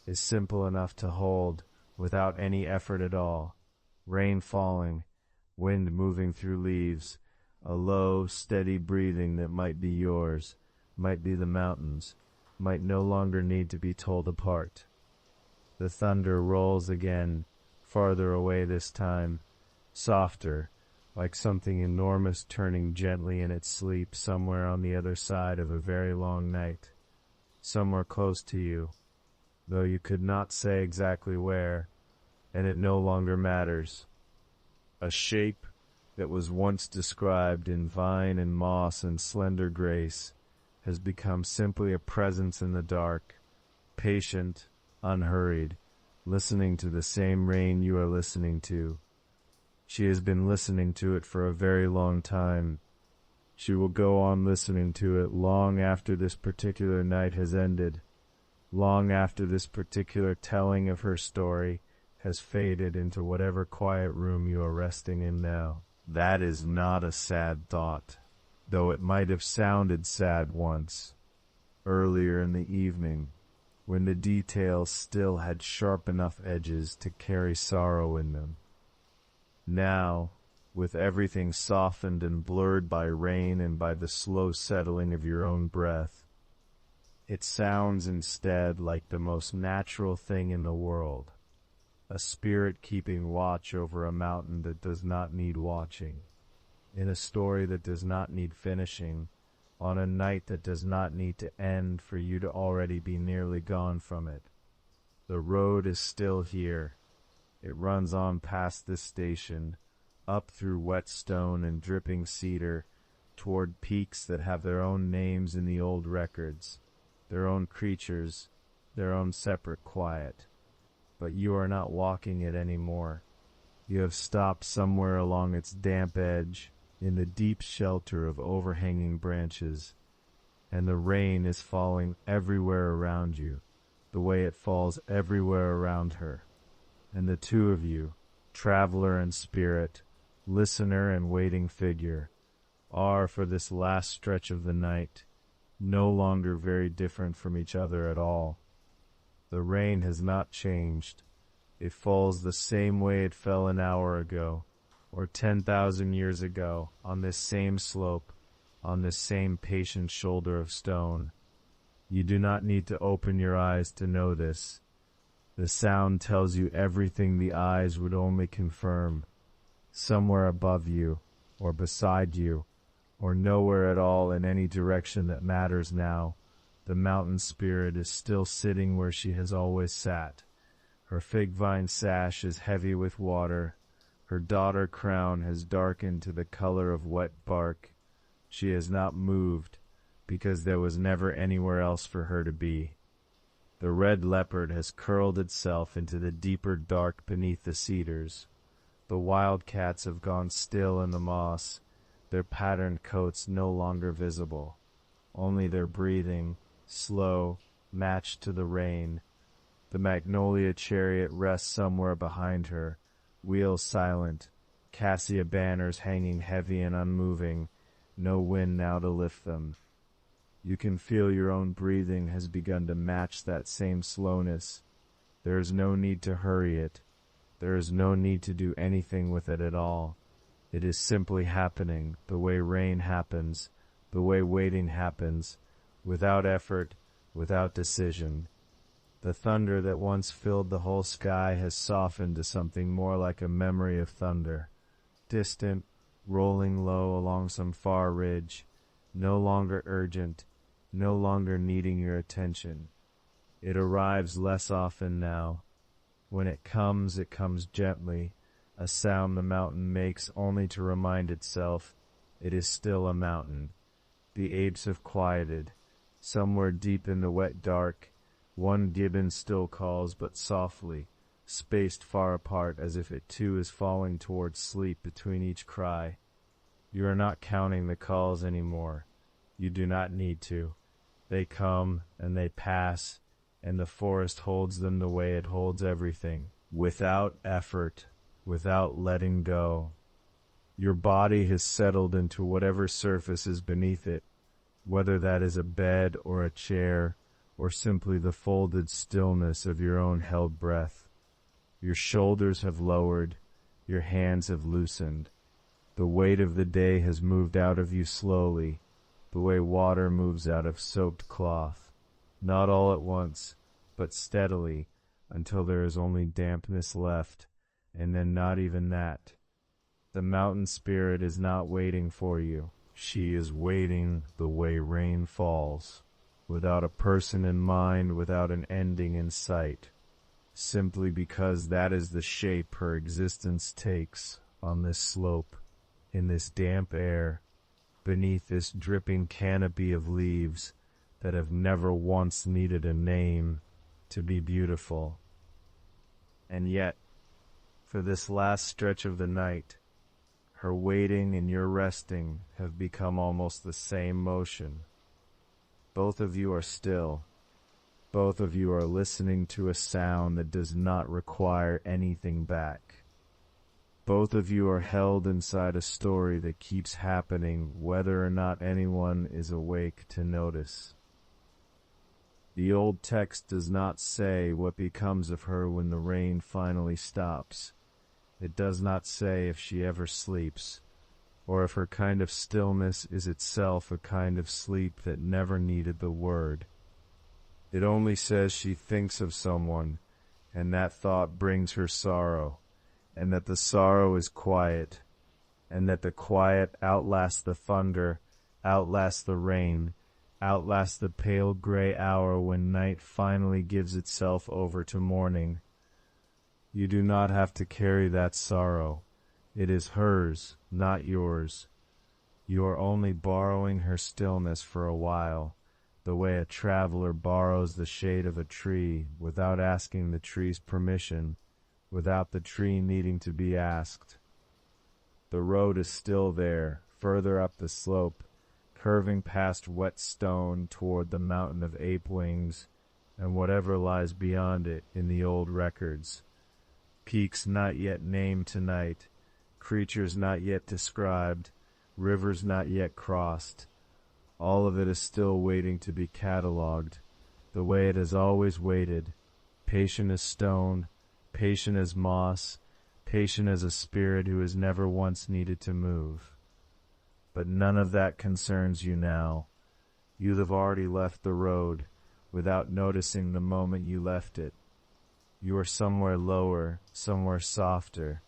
is simple enough to hold without any effort at all. Rain falling, wind moving through leaves, a low, steady breathing that might be yours, might be the mountain's, might no longer need to be told apart. The thunder rolls again, farther away this time, softer, like something enormous turning gently in its sleep somewhere on the other side of a very long night. somewhere close to you, though you could not say exactly where, and it no longer matters. A shape that was once described in vine and moss and slender grace has become simply a presence in the dark, patient, unhurried, listening to the same rain you are listening to. She has been listening to it for a very long time. She will go on listening to it long after this particular night has ended, long after this particular telling of her story has faded into whatever quiet room you are resting in now. That is not a sad thought, though it might have sounded sad once, earlier in the evening, when the details still had sharp enough edges to carry sorrow in them. Now, with everything softened and blurred by rain and by the slow settling of your own breath, it sounds instead like the most natural thing in the world, a spirit keeping watch over a mountain that does not need watching, in a story that does not need finishing, on a night that does not need to end for you to already be nearly gone from it. The road is still here. It runs on past this station, up through wet stone and dripping cedar, toward peaks that have their own names in the old records, their own creatures, their own separate quiet. But you are not walking it anymore. You have stopped somewhere along its damp edge, in the deep shelter of overhanging branches, and the rain is falling everywhere around you, the way it falls everywhere around her. And the two of you, traveler and spirit, listener and waiting figure, are, for this last stretch of the night, no longer very different from each other at all. The rain has not changed. It falls the same way it fell an hour ago, or 10,000 years ago, on this same slope, on this same patient shoulder of stone. You do not need to open your eyes to know this. The sound tells you everything the eyes would only confirm. Somewhere above you, or beside you, or nowhere at all in any direction that matters now, the mountain spirit is still sitting where she has always sat. Her fig vine sash is heavy with water. Her daughter crown has darkened to the color of wet bark. She has not moved, because there was never anywhere else for her to be. The red leopard has curled itself into the deeper dark beneath the cedars. The wildcats have gone still in the moss, their patterned coats no longer visible, only their breathing, slow, matched to the rain. The magnolia chariot rests somewhere behind her, wheels silent, cassia banners hanging heavy and unmoving, no wind now to lift them. You can feel your own breathing has begun to match that same slowness. There is no need to hurry it. There is no need to do anything with it at all. It is simply happening, the way rain happens, the way waiting happens, without effort, without decision. The thunder that once filled the whole sky has softened to something more like a memory of thunder, distant, rolling low along some far ridge, no longer urgent, no longer needing your attention. It arrives less often now. When it comes gently, a sound the mountain makes only to remind itself it is still a mountain. The apes have quieted. Somewhere deep in the wet dark, one gibbon still calls, but softly, spaced far apart as if it too is falling towards sleep between each cry. You are not counting the calls anymore. You do not need to. They come and they pass, and the forest holds them the way it holds everything, without effort, without letting go. Your body has settled into whatever surface is beneath it, whether that is a bed or a chair, or simply the folded stillness of your own held breath. Your shoulders have lowered, your hands have loosened. The weight of the day has moved out of you slowly, the way water moves out of soaked cloth, not all at once, but steadily, until there is only dampness left, and then not even that. The mountain spirit is not waiting for you. She is waiting the way rain falls. without a person in mind, without an ending in sight, simply because that is the shape her existence takes on this slope, in this damp air, beneath this dripping canopy of leaves that have never once needed a name to be beautiful. And yet, for this last stretch of the night, her waiting and your resting have become almost the same motion. Both of you are still. Both of you are listening to a sound that does not require anything back. Both of you are held inside a story that keeps happening whether or not anyone is awake to notice. The old text does not say what becomes of her when the rain finally stops. It does not say if she ever sleeps, or if her kind of stillness is itself a kind of sleep that never needed the word. It only says she thinks of someone, and that thought brings her sorrow, and that the sorrow is quiet, and that the quiet outlasts the thunder, outlasts the rain, outlasts the pale gray hour when night finally gives itself over to morning. You do not have to carry that sorrow. It is hers, not yours. You are only borrowing her stillness for a while, the way a traveler borrows the shade of a tree without asking the tree's permission, without the tree needing to be asked. The road is still there, further up the slope, curving past wet stone toward the mountain of ape wings and whatever lies beyond it in the old records. Peaks not yet named tonight, creatures not yet described, rivers not yet crossed. All of it is still waiting to be catalogued, the way it has always waited, patient as stone, patient as moss, patient as a spirit who has never once needed to move. But none of that concerns you now. You have already left the road without noticing the moment you left it. You are somewhere lower, somewhere softer,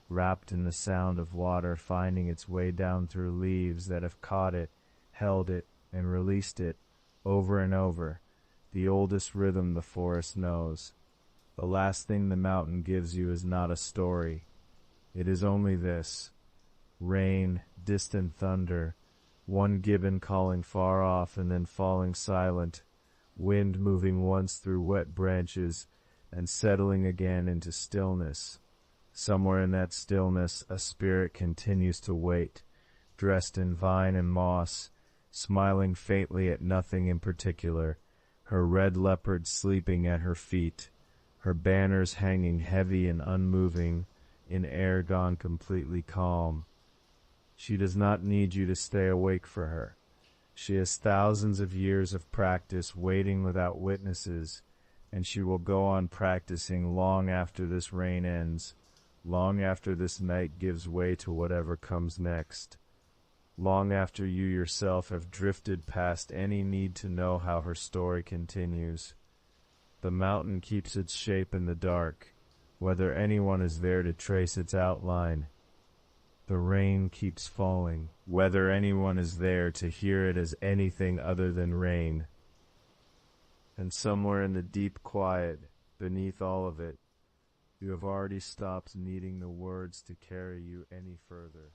wrapped in the sound of water finding its way down through leaves that have caught it, held it, and released it, over and over, the oldest rhythm the forest knows. The last thing the mountain gives you is not a story. It is only this: rain, distant thunder, one gibbon calling far off and then falling silent, wind moving once through wet branches and settling again into stillness. Somewhere in that stillness a spirit continues to wait, dressed in vine and moss, smiling faintly at nothing in particular, her red leopard sleeping at her feet, her banners hanging heavy and unmoving in air gone completely calm. She does not need you to stay awake for her. She has thousands of years of practice waiting without witnesses, and she will go on practicing long after this rain ends, long after this night gives way to whatever comes next, long after you yourself have drifted past any need to know how her story continues. The mountain keeps its shape in the dark, whether anyone is there to trace its outline. The rain keeps falling, whether anyone is there to hear it as anything other than rain. And somewhere in the deep quiet, beneath all of it, you have already stopped needing the words to carry you any further.